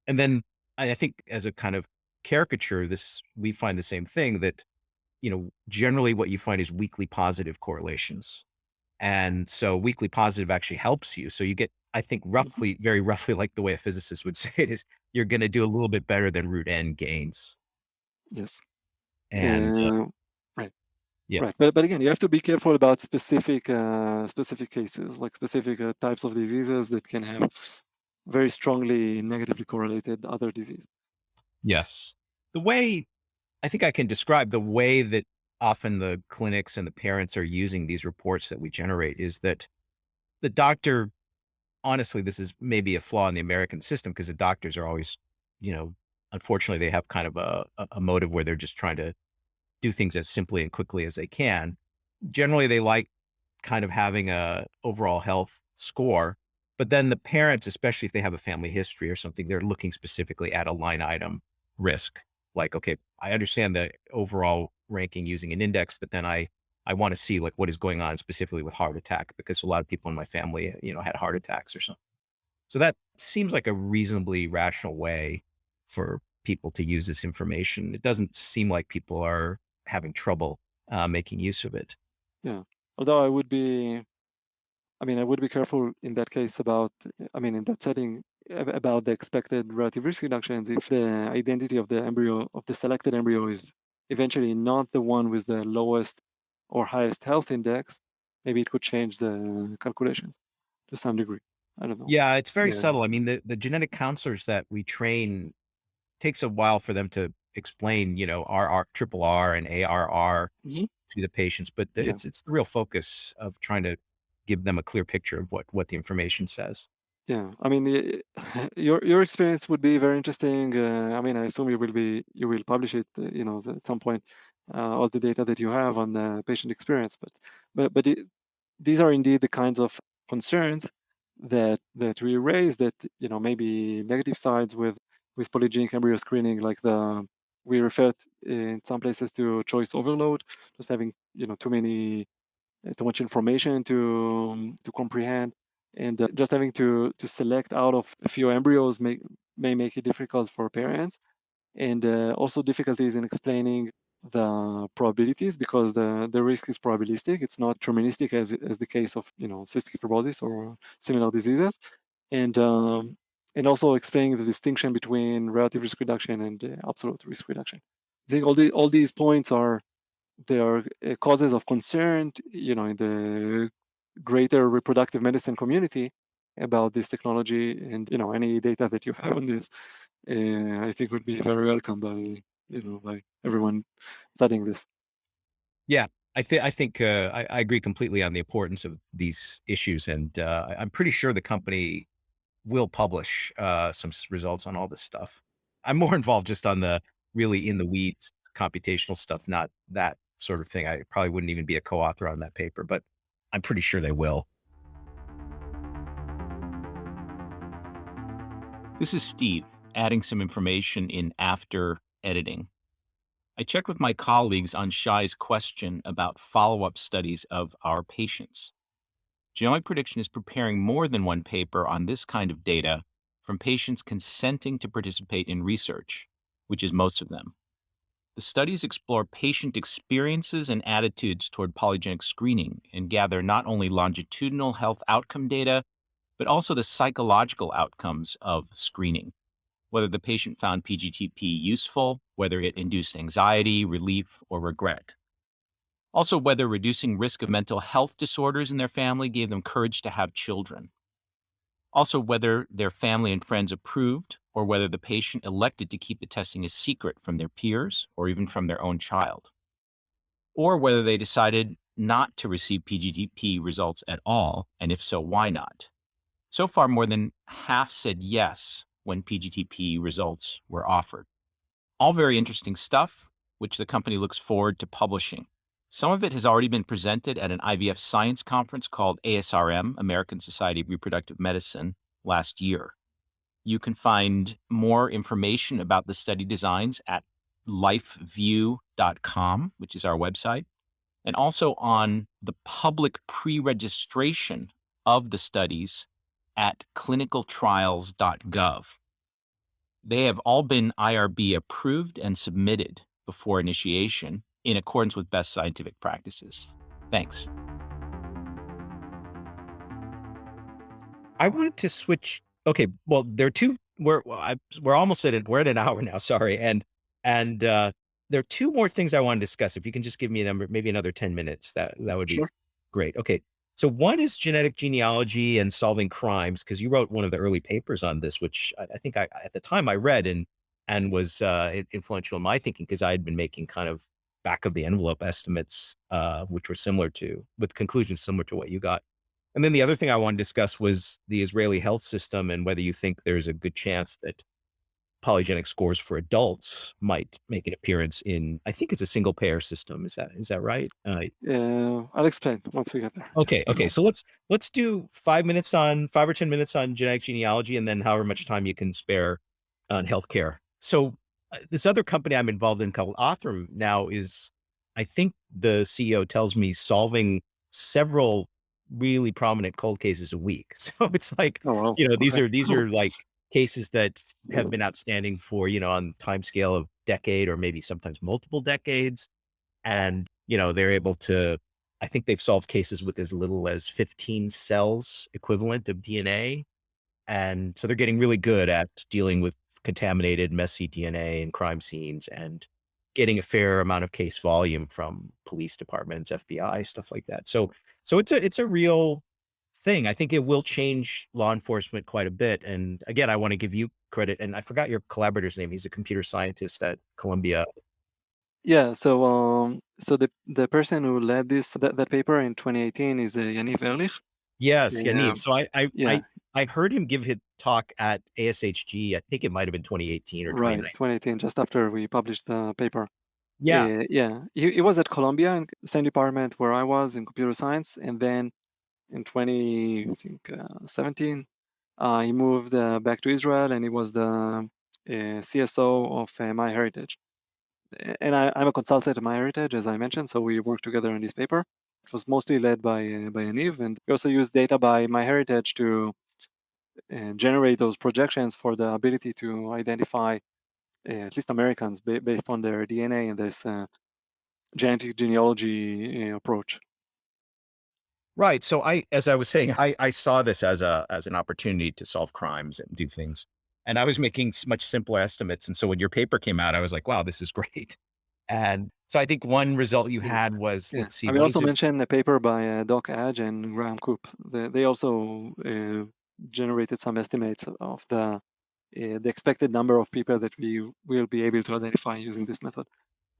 And then I think, as a kind of caricature, we find the same thing, that generally what you find is weakly positive correlations. And so weakly positive actually helps you. So you get, I think, Mhm. very roughly, like the way a physicist would say it, is you're going to do a little bit better than root n gains. Yes. And Uh, right. yeah, Right. But again, you have to be careful about specific cases, like specific types of diseases that can have very strongly negatively correlated other disease. yes. The way I think I can describe the way that often the clinics and the parents are using these reports that we generate is that the doctor, honestly, this is maybe a flaw in the American system, because the doctors are always, unfortunately, they have kind of a motive where they're just trying to do things as simply and quickly as they can. Generally, they like kind of having a overall health score. But then the parents, especially if they have a family history or something, they're looking specifically at a line item risk. Like, okay, I understand the overall ranking using an index, but then I want to see like what is going on specifically with heart attack because a lot of people in my family, had heart attacks or something. So that seems like a reasonably rational way for people to use this information. It doesn't seem like people are having trouble making use of it. Yeah. Although I would be careful in that case in that setting, about the expected relative risk reductions if the identity of the selected embryo is eventually not the one with the lowest or highest health index. Maybe it could change the calculations to some degree. I don't know. Yeah, it's very Yeah. subtle. I mean, the genetic counselors that we train takes a while for them to explain, triple R and ARR Mhm. to the patients, but Yeah. it's the real focus of trying to give them a clear picture of what the information says. Yeah, your experience would be very interesting. I assume you will publish it, at some point, all the data that you have on the patient experience. These are indeed the kinds of concerns that we raise. That maybe negative sides with polygenic embryo screening, like we referred in some places to choice overload, just having too much information to comprehend, and just having to select out of a few embryos may make it difficult for parents, and also difficulties in explaining the probabilities, because the risk is probabilistic. It's not deterministic as the case of cystic fibrosis or similar diseases, and also explaining the distinction between relative risk reduction and absolute risk reduction. I think all these points there are causes of concern, in the greater reproductive medicine community about this technology, and any data that you have on this, I think would be very welcome by everyone studying this. Yeah, I agree completely on the importance of these issues, and I'm pretty sure the company will publish some results on all this stuff. I'm more involved just on the really in the weeds computational stuff, not that sort of thing. I probably wouldn't even be a co-author on that paper, but I'm pretty sure they will. This is Steve, adding some information in after editing. I checked with my colleagues on Shai's question about follow-up studies of our patients. Genomic Prediction is preparing more than one paper on this kind of data from patients consenting to participate in research, which is most of them. The studies explore patient experiences and attitudes toward polygenic screening and gather not only longitudinal health outcome data, but also the psychological outcomes of screening, whether the patient found PGTP useful, whether it induced anxiety, relief, or regret. Also, whether reducing risk of mental health disorders in their family gave them courage to have children. Also, whether their family and friends approved, or whether the patient elected to keep the testing a secret from their peers or even from their own child. Or whether they decided not to receive PGTP results at all, and if so, why not? So far, more than half said yes when PGTP results were offered. All very interesting stuff, which the company looks forward to publishing. Some of it has already been presented at an IVF science conference called ASRM, American Society of Reproductive Medicine, last year. You can find more information about the study designs at lifeview.com, which is our website, and also on the public pre-registration of the studies at clinicaltrials.gov. They have all been IRB approved and submitted before initiation in accordance with best scientific practices. Thanks. I wanted to switch. Okay, well, there are two. We're almost at it. We're at an hour now. Sorry, and there are two more things I want to discuss. If you can just give me a number, maybe another 10 minutes, that would be Sure. great. Okay, so one is genetic genealogy and solving crimes, because you wrote one of the early papers on this, which I think at the time I read and was influential in my thinking, because I had been making kind of back of the envelope estimates, which were with conclusions similar to what you got. And then the other thing I want to discuss was the Israeli health system and whether you think there's a good chance that polygenic scores for adults might make an appearance in, I think it's a single payer system. Is that right? I'll explain once we get there. Okay. So, So let's do 5 or 10 minutes on genetic genealogy, and then however much time you can spare on healthcare. So this other company I'm involved in called Othram now is, I think the CEO tells me, solving several really prominent cold cases a week. So it's like, oh well, these okay. are like cases that have been outstanding for, on time scale of decade or maybe sometimes multiple decades. And, they're able to, I think they've solved cases with as little as 15 cells equivalent of DNA. And so they're getting really good at dealing with contaminated, messy DNA in crime scenes and getting a fair amount of case volume from police departments, FBI, stuff like that. So it's a real thing. I think it will change law enforcement quite a bit. And again, I want to give you credit. And I forgot your collaborator's name. He's a computer scientist at Columbia. Yeah, so the person who led that paper in 2018 is Yaniv Ehrlich. Yes, Yaniv. So Yeah, I heard him give his talk at ASHG. I think it might have been 2018 or right, 2019. 2018, just after we published the paper. Yeah. Yeah, he was at Columbia, in same department where I was in computer science, and then in 2017, he moved back to Israel, and he was the CSO of MyHeritage. And I'm a consultant at MyHeritage, as I mentioned, so we worked together on this paper. It was mostly led by Yaniv, and we also used data by MyHeritage to generate those projections for the ability to identify at least Americans based on their DNA in this genetic genealogy approach. Right. So as I was saying, I saw this as an opportunity to solve crimes and do things. And I was making much simpler estimates. And so when your paper came out, I was like, wow, this is great. And so I think one result you Yeah. had was, Yeah, let's see, I will what also is it? mention a paper by Doc Adge and Graham Coop. They also generated some estimates of the expected number of people that we will be able to identify using this method.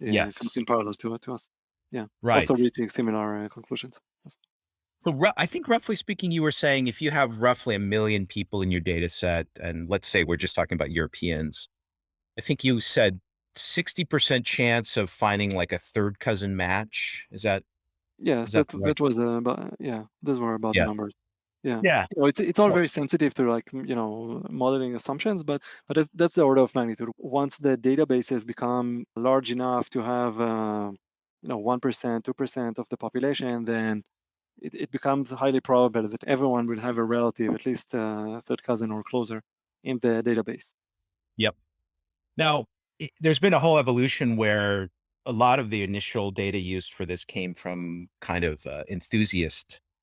Comes Yes. in parallel to us. Yeah, also Right. reaching similar conclusions. Yes. So I think roughly speaking, you were saying if you have roughly 1 million people in your data set, and let's say we're just talking about Europeans, I think you said 60% chance of finding like a third cousin match. Yes, Is that that correct? was about, yeah, those were about the Yeah. numbers. Yeah, Yeah. it's all Well, very sensitive to like modeling assumptions, but that's the order of magnitude. Once the databases become large enough to have 1%, 2% of the population, then it becomes highly probable that everyone will have a relative, at least third cousin or closer, in the database. yep. Now, there's been a whole evolution where a lot of the initial data used for this came from kind of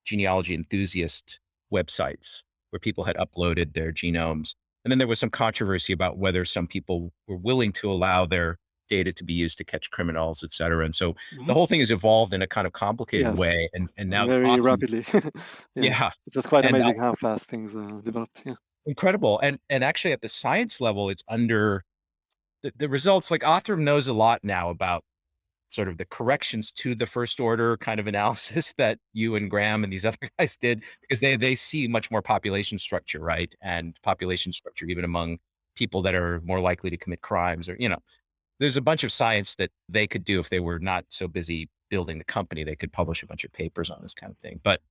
genealogy enthusiast websites where people had uploaded their genomes. And then there was some controversy about whether some people were willing to allow their data to be used to catch criminals, et cetera. And so the Mhm. whole thing has evolved in a kind of complicated Yes, way. And now very awesome. rapidly. Yeah, Yeah. it was quite And now amazing how fast things developed. Yeah. incredible. And actually at the science level, it's under the results. Like Othram knows a lot now about sort of the corrections to the first order kind of analysis that you and Graham and these other guys did, because they see much more population structure, right? And population structure even among people that are more likely to commit crimes, or there's a bunch of science that they could do if they were not so busy building the company. They could publish a bunch of papers on this kind of thing. But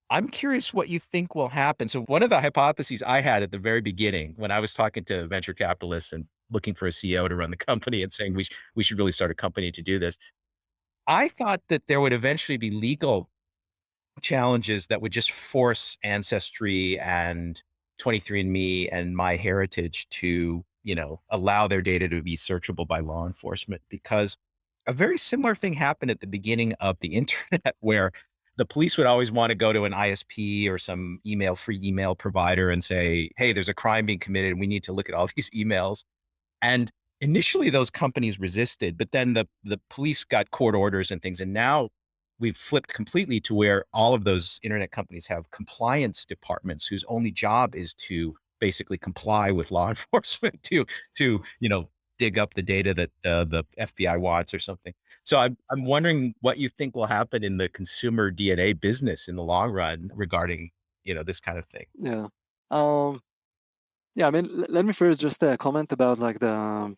I'm curious what you think will happen. So one of the hypotheses I had at the very beginning when I was talking to venture capitalists and looking for a CEO to run the company and saying we should really start a company to do this, I thought that there would eventually be legal challenges that would just force Ancestry and 23andMe and MyHeritage to, allow their data to be searchable by law enforcement, because a very similar thing happened at the beginning of the internet where the police would always want to go to an ISP or some free email provider and say, hey, there's a crime being committed and we need to look at all these emails. And initially those companies resisted, but then the police got court orders and things. And now we've flipped completely to where all of those internet companies have compliance departments whose only job is to basically comply with law enforcement to dig up the data that the FBI wants or something. So I'm wondering what you think will happen in the consumer DNA business in the long run regarding this kind of thing. Yeah. Um, Yeah, I mean, let me first just comment about like the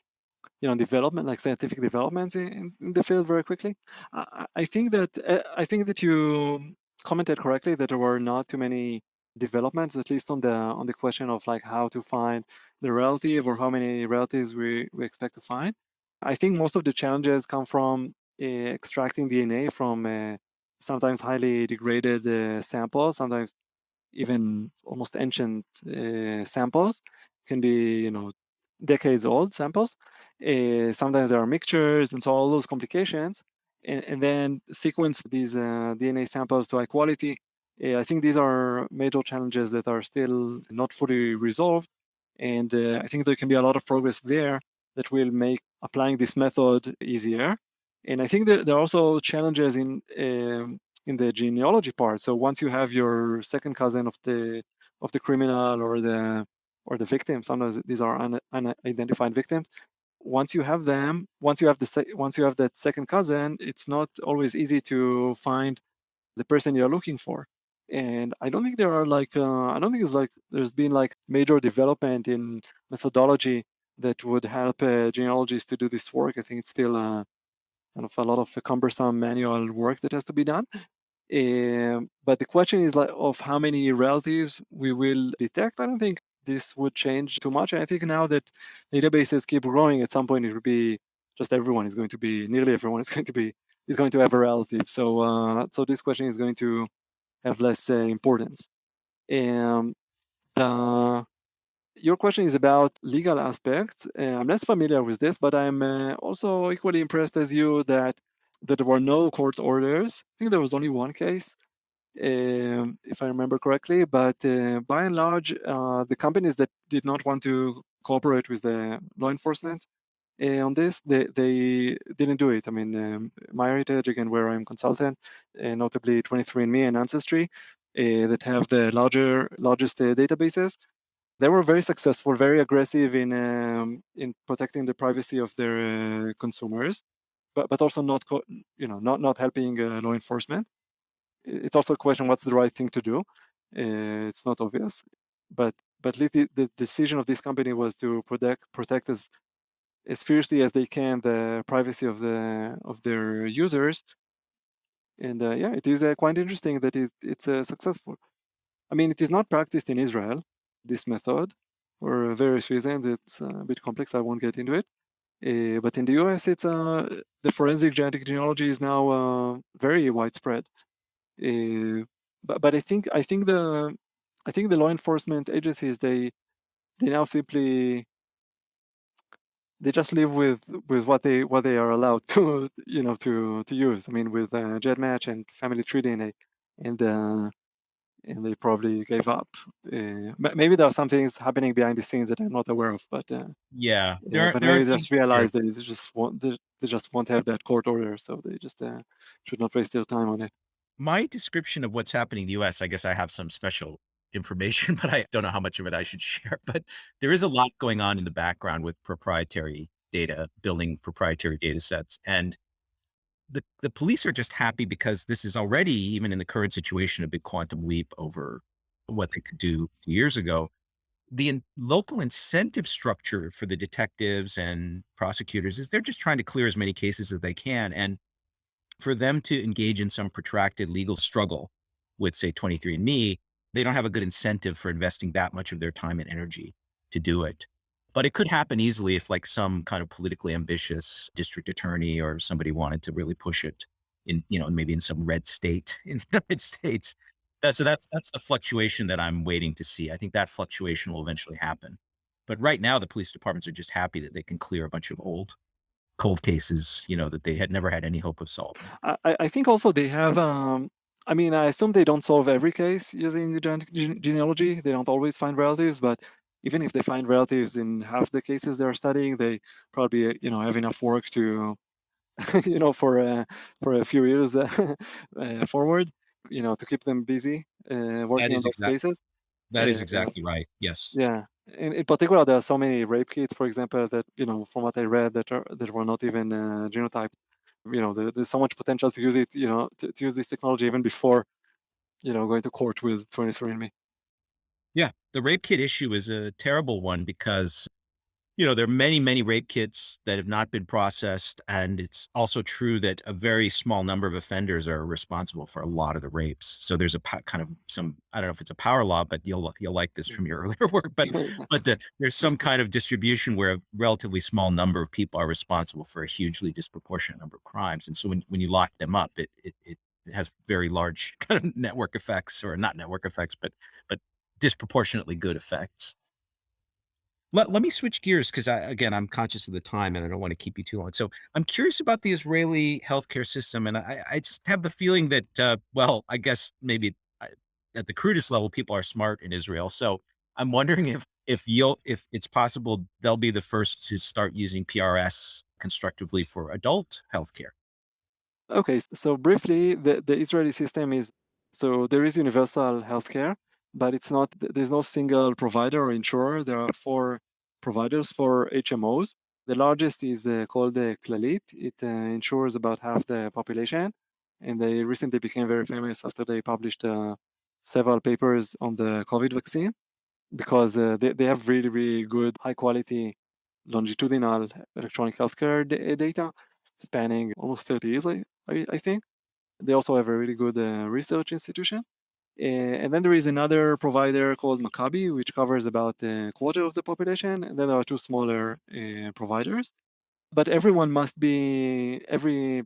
development, like scientific developments in the field very quickly. I think that you commented correctly that there were not too many developments, at least on the question of like how to find the relative or how many relatives we expect to find. I think most of the challenges come from extracting DNA from sometimes highly degraded samples, sometimes even almost ancient samples, can be decades old samples. Sometimes there are mixtures and so all those complications, and then sequence these DNA samples to high quality. I think these are major challenges that are still not fully resolved, and I think there can be a lot of progress there that will make applying this method easier. And I think that there are also challenges in the genealogy part. So once you have your second cousin of the criminal or the victim, sometimes these are unidentified victims. Once you have them, once you have that second cousin, it's not always easy to find the person you're looking for. And I don't think there are like I don't think it's like there's been like major development in methodology that would help genealogists to do this work. I think it's still kind of a lot of cumbersome manual work that has to be done. But the question is like of how many relatives we will detect. I don't think this would change too much. I think now that databases keep growing, at some point it will be just everyone is going to be nearly everyone is going to have a relative. So this question is going to have less importance. Um, the Your question is about legal aspects. I'm less familiar with this, but I'm also equally impressed as you that there were no court orders. I think there was only one case, if I remember correctly. But by and large, the companies that did not want to cooperate with the law enforcement on this, they didn't do it. I mean, MyHeritage, again, where I'm consultant, notably 23andMe and Ancestry, that have the largest databases, they were very successful, very aggressive in protecting the privacy of their consumers, but also not helping law enforcement. It's also a question what's the right thing to do. It's not obvious, but the decision of this company was to protect as fiercely as they can the privacy of their users. And yeah, it is quite interesting that it's successful. I mean, it is not practiced in Israel, this method, for various reasons. It's a bit complex. I won't get into it. But in the US, it's the forensic genetic genealogy is now very widespread. But I think the law enforcement agencies they now simply they just live with what they are allowed to to use. I mean, with GEDmatch and family tree DNA, and they probably gave up. Maybe there are some things happening behind the scenes that I'm not aware of, Yeah, but there are maybe they things just here. realized they just won't have that court order, so they just should not waste their time on it. My description of what's happening in the US, I guess I have some special information, but I don't know how much of it I should share. But there is a lot going on in the background with proprietary data, building proprietary data sets. And the police are just happy because this is already, even in the current situation, a big quantum leap over what they could do years ago. The local incentive structure for the detectives and prosecutors is they're just trying to clear as many cases as they can. And for them to engage in some protracted legal struggle with, say, 23andMe, they don't have a good incentive for investing that much of their time and energy to do it. But it could happen easily if, like, some kind of politically ambitious district attorney or somebody wanted to really push it in, maybe in some red state in the United States. That's the fluctuation that I'm waiting to see. I think that fluctuation will eventually happen. But right now, the police departments are just happy that they can clear a bunch of old cold cases, that they had never had any hope of solving. I think also they have. I mean, I assume they don't solve every case using the genealogy. They don't always find relatives, but even if they find relatives in half the cases they're studying, they probably have enough work to for a few years forward, to keep them busy That working on is those exact cases. that is Uh, exactly right. Yes. yeah, in particular, there are so many rape kits, for example, that from what I read, that were not even genotyped. There's so much potential to use it, to use this technology even before going to court with 23andMe. Yeah, the rape kit issue is a terrible one because there are many, many rape kits that have not been processed, and it's also true that a very small number of offenders are responsible for a lot of the rapes. So there's a kind of some, I don't know if it's a power law, but you'll like this from your earlier work, but there's some kind of distribution where a relatively small number of people are responsible for a hugely disproportionate number of crimes, and so when you lock them up, it has very large kind of network effects, or not network effects, but disproportionately good effects. Let me switch gears because again, I'm conscious of the time and I don't want to keep you too long. So I'm curious about the Israeli healthcare system, and I just have the feeling that, well, I guess maybe at the crudest level, people are smart in Israel. So I'm wondering if it's possible they'll be the first to start using PRS constructively for adult healthcare. Okay, so briefly, the Israeli system is so there is universal healthcare, but it's not, there's no single provider or insurer. There are four providers for HMOs. The largest is called the Clalit. It insures about half the population, and they recently became very famous after they published several papers on the COVID vaccine because they have really, really good, high quality longitudinal electronic healthcare data spanning almost 30 years, I think. They also have a really good research institution. And then there is another provider called Maccabi, which covers about a quarter of the population. And then there are two smaller providers. But every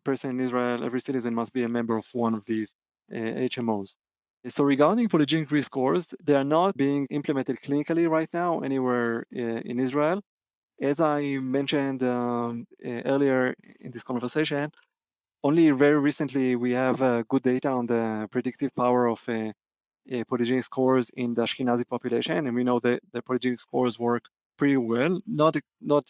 person in Israel, every citizen must be a member of one of these HMOs. So regarding polygenic risk scores, they are not being implemented clinically right now anywhere in Israel. As I mentioned earlier in this conversation, only very recently we have good data on the predictive power of polygenic scores in the Ashkenazi population, and we know that the polygenic scores work pretty well. Not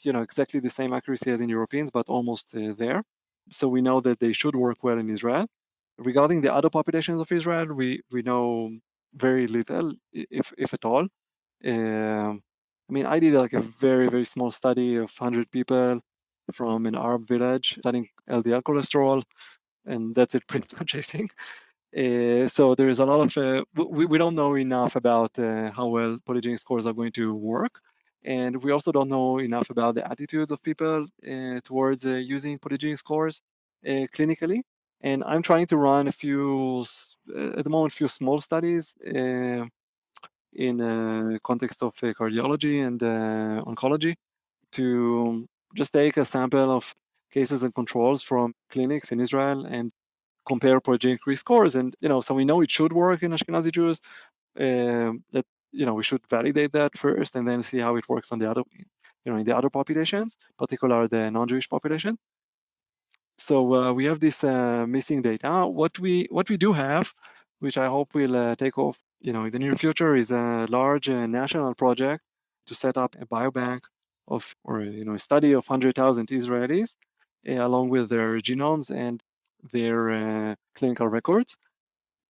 exactly the same accuracy as in Europeans, but almost there. So we know that they should work well in Israel. Regarding the other populations of Israel, we know very little, if at all. Um, I mean, I did like a very, very small study of 100 people from an Arab village studying LDL cholesterol, and that's it pretty much, I think. So there is a lot of, we don't know enough about how well polygenic scores are going to work. And we also don't know enough about the attitudes of people towards using polygenic scores clinically. And I'm trying to run at the moment, few small studies in context of cardiology and oncology to just take a sample of cases and controls from clinics in Israel and compare polygenic risk scores. And so we know it should work in Ashkenazi Jews. That we should validate that first, and then see how it works on the other, in the other populations, particularly the non-Jewish population. So we have this missing data. What we do have, which I hope will take off, in the near future, is a large national project to set up a biobank or a study of 100,000 Israelis, along with their genomes and their clinical records.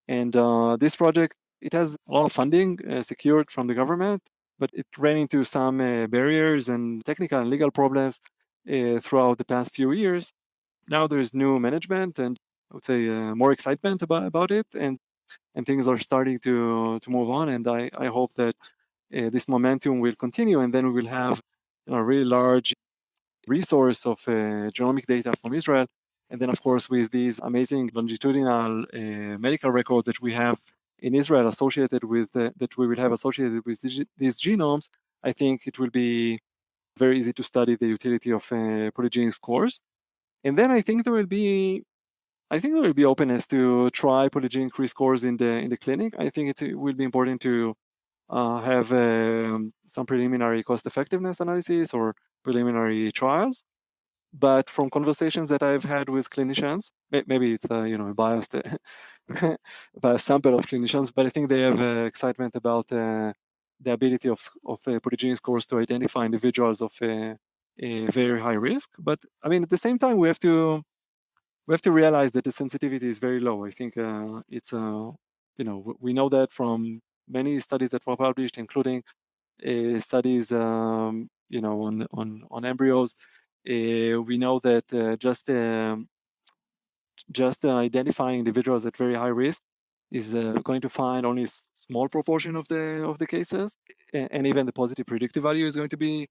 And this project, it has a lot of funding secured from the government, but it ran into some barriers and technical and legal problems throughout the past few years. Now there's new management and I would say more excitement about it, and things are starting to move on. And I hope that this momentum will continue, and then we will have a really large resource of genomic data from Israel. And then, of course, with these amazing longitudinal medical records that we have in Israel associated with that we will have associated with these genomes, I think it will be very easy to study the utility of polygenic scores. And then I think there will be openness to try polygenic risk scores in the clinic. I think it will be important to have some preliminary cost effectiveness analysis or preliminary trials. But from conversations that I've had with clinicians, maybe it's a biased biased sample of clinicians, but I think they have excitement about the ability of polygenic scores to identify individuals of a very high risk. But I mean, at the same time, we have to realize that the sensitivity is very low. I think it's we know that from many studies that were published, including studies on embryos. We know that just identifying individuals at very high risk is going to find only a small proportion of the cases, and even the positive predictive value is going to be,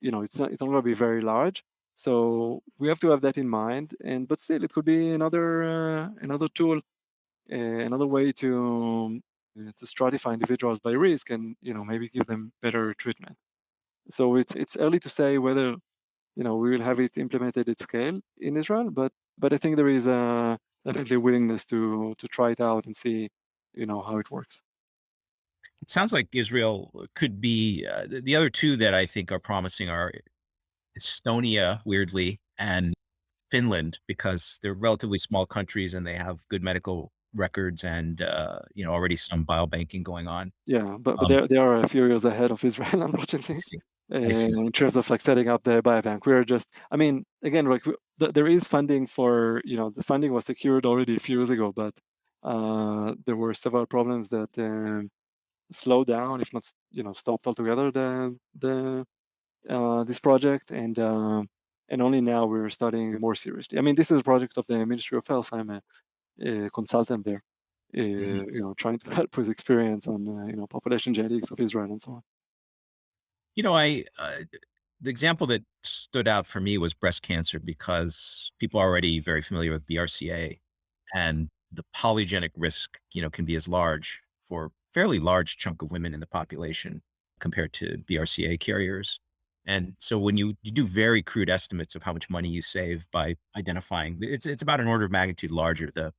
it's not going to be very large. So we have to have that in mind, but still, it could be another tool, another way to stratify individuals by risk, and maybe give them better treatment. So it's early to say whether we will have it implemented at scale in Israel, but I think there is definitely a willingness to try it out and see how it works. It sounds like Israel could be the other two that I think are promising are Estonia, weirdly, and Finland, because they're relatively small countries and they have good medical records and already some biobanking going on. Yeah, but Um, they are a few years ahead of Israel, I unfortunately, see. I see. in terms of like setting up the biobank. We're just, I mean, again, like there is funding for, the funding was secured already a few years ago, but there were several problems that slowed down, if not, stopped altogether the this project, and only now we're starting more seriously. I mean, this is a project of the Ministry of Health. I'm a consultant there, Mhm. trying to help with experience on population genetics of Israel and so on. I the example that stood out for me was breast cancer because people are already very familiar with BRCA, and the polygenic risk, can be as large for a fairly large chunk of women in the population compared to BRCA carriers. And so when you do very crude estimates of how much money you save by identifying, it's about an order of magnitude larger, the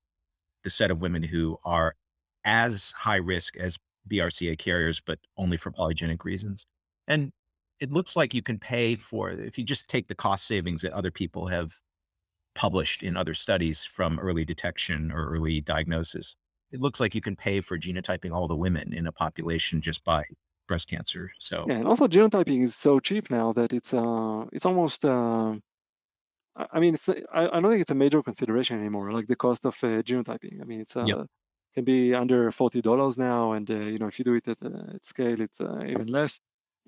set of women who are as high risk as BRCA carriers, but only for polygenic reasons. And it looks like you can pay for, if you just take the cost savings that other people have published in other studies from early detection or early diagnosis, it looks like you can pay for genotyping all the women in a population just by breast cancer. So, Yeah, and also genotyping is so cheap now that it's almost I mean, I don't think it's a major consideration anymore, like the cost of genotyping. I mean, it's yep. can be under $40 now, and if you do it at scale, it's even less.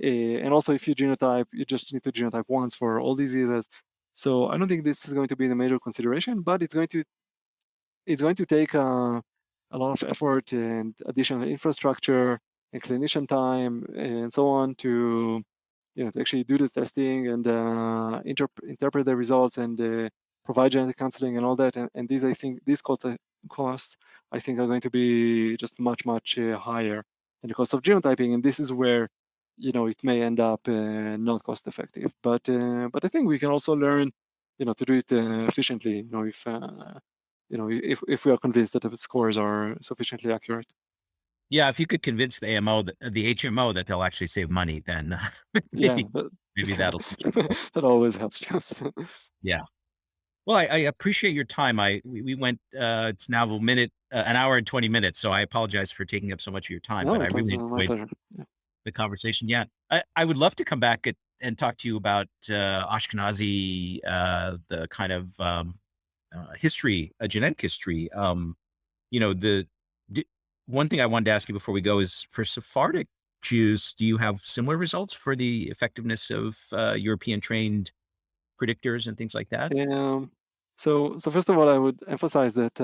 And also, if you genotype, you just need to genotype once for all diseases. So I don't think this is going to be the major consideration, but it's going to take a lot of effort and additional infrastructure and clinician time and so on to to actually do the testing and interpret the results and provide genetic counseling and all that. And these, I think, these costs, I think, are going to be just much, much higher than the cost of genotyping. And this is where, it may end up not cost effective. But I think we can also learn, to do it efficiently. If we are convinced that the scores are sufficiently accurate. Yeah, if you could convince the AMO that the HMO that they'll actually save money, then Yeah, maybe that'll switch people. that always helps. Yes. Yeah. Well, I appreciate your time. We went, it's now an hour and 20 minutes. So I apologize for taking up so much of your time, No, but I it was really my enjoyed pleasure. Yeah. the conversation. Yeah. I would love to come back and talk to you about Ashkenazi, the kind of history, genetic history. You know, d- one thing I wanted to ask you before we go is for Sephardic Jews, do you have similar results for the effectiveness of European trained predictors and things like that? Um, so first of all, I would emphasize that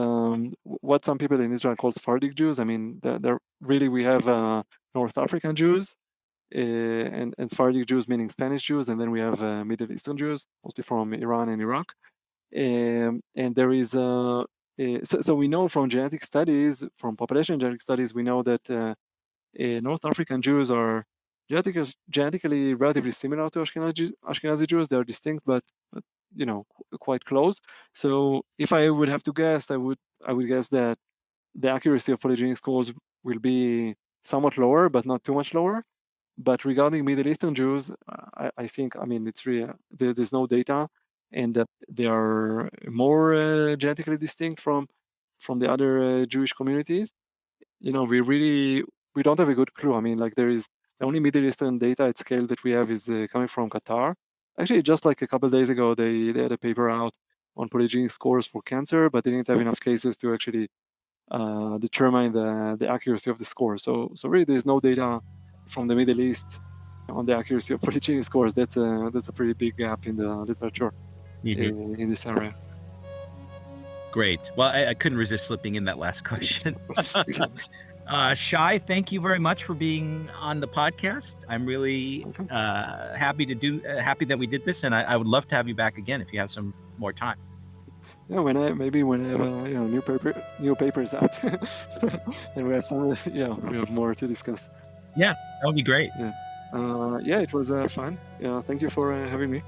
what some people in Israel call Sephardic Jews. I mean, they're really, we have North African Jews, and Sephardic Jews meaning Spanish Jews, and then we have Middle Eastern Jews, mostly from Iran and Iraq. And there is so we know from genetic studies, from population genetic studies, we know that North African Jews are genetically relatively similar to Ashkenazi Jews. They are distinct, but quite close. So if I would have to guess, I would guess that the accuracy of polygenic scores will be somewhat lower, but not too much lower. But regarding Middle Eastern Jews, I think, I mean, it's really there's no data, and they are more genetically distinct from the other Jewish communities. We don't have a good clue. I mean, like, there is the only Middle Eastern data at scale that we have is coming from Qatar. Actually, just like a couple of days ago, they had a paper out on polygenic scores for cancer, but they didn't have enough cases to actually determine the accuracy of the score. So really, there's no data from the Middle East on the accuracy of polygenic scores. That's a pretty big gap in the literature Mhm. in this area. Great. Well, I couldn't resist slipping in that last question. Shai, thank you very much for being on the podcast. I'm really happy that we did this, and I would love to have you back again if you have some more time. Yeah, when I have new papers out, and we have we have more to discuss. Yeah, that would be great. Yeah, it was fun. Yeah, thank you for having me.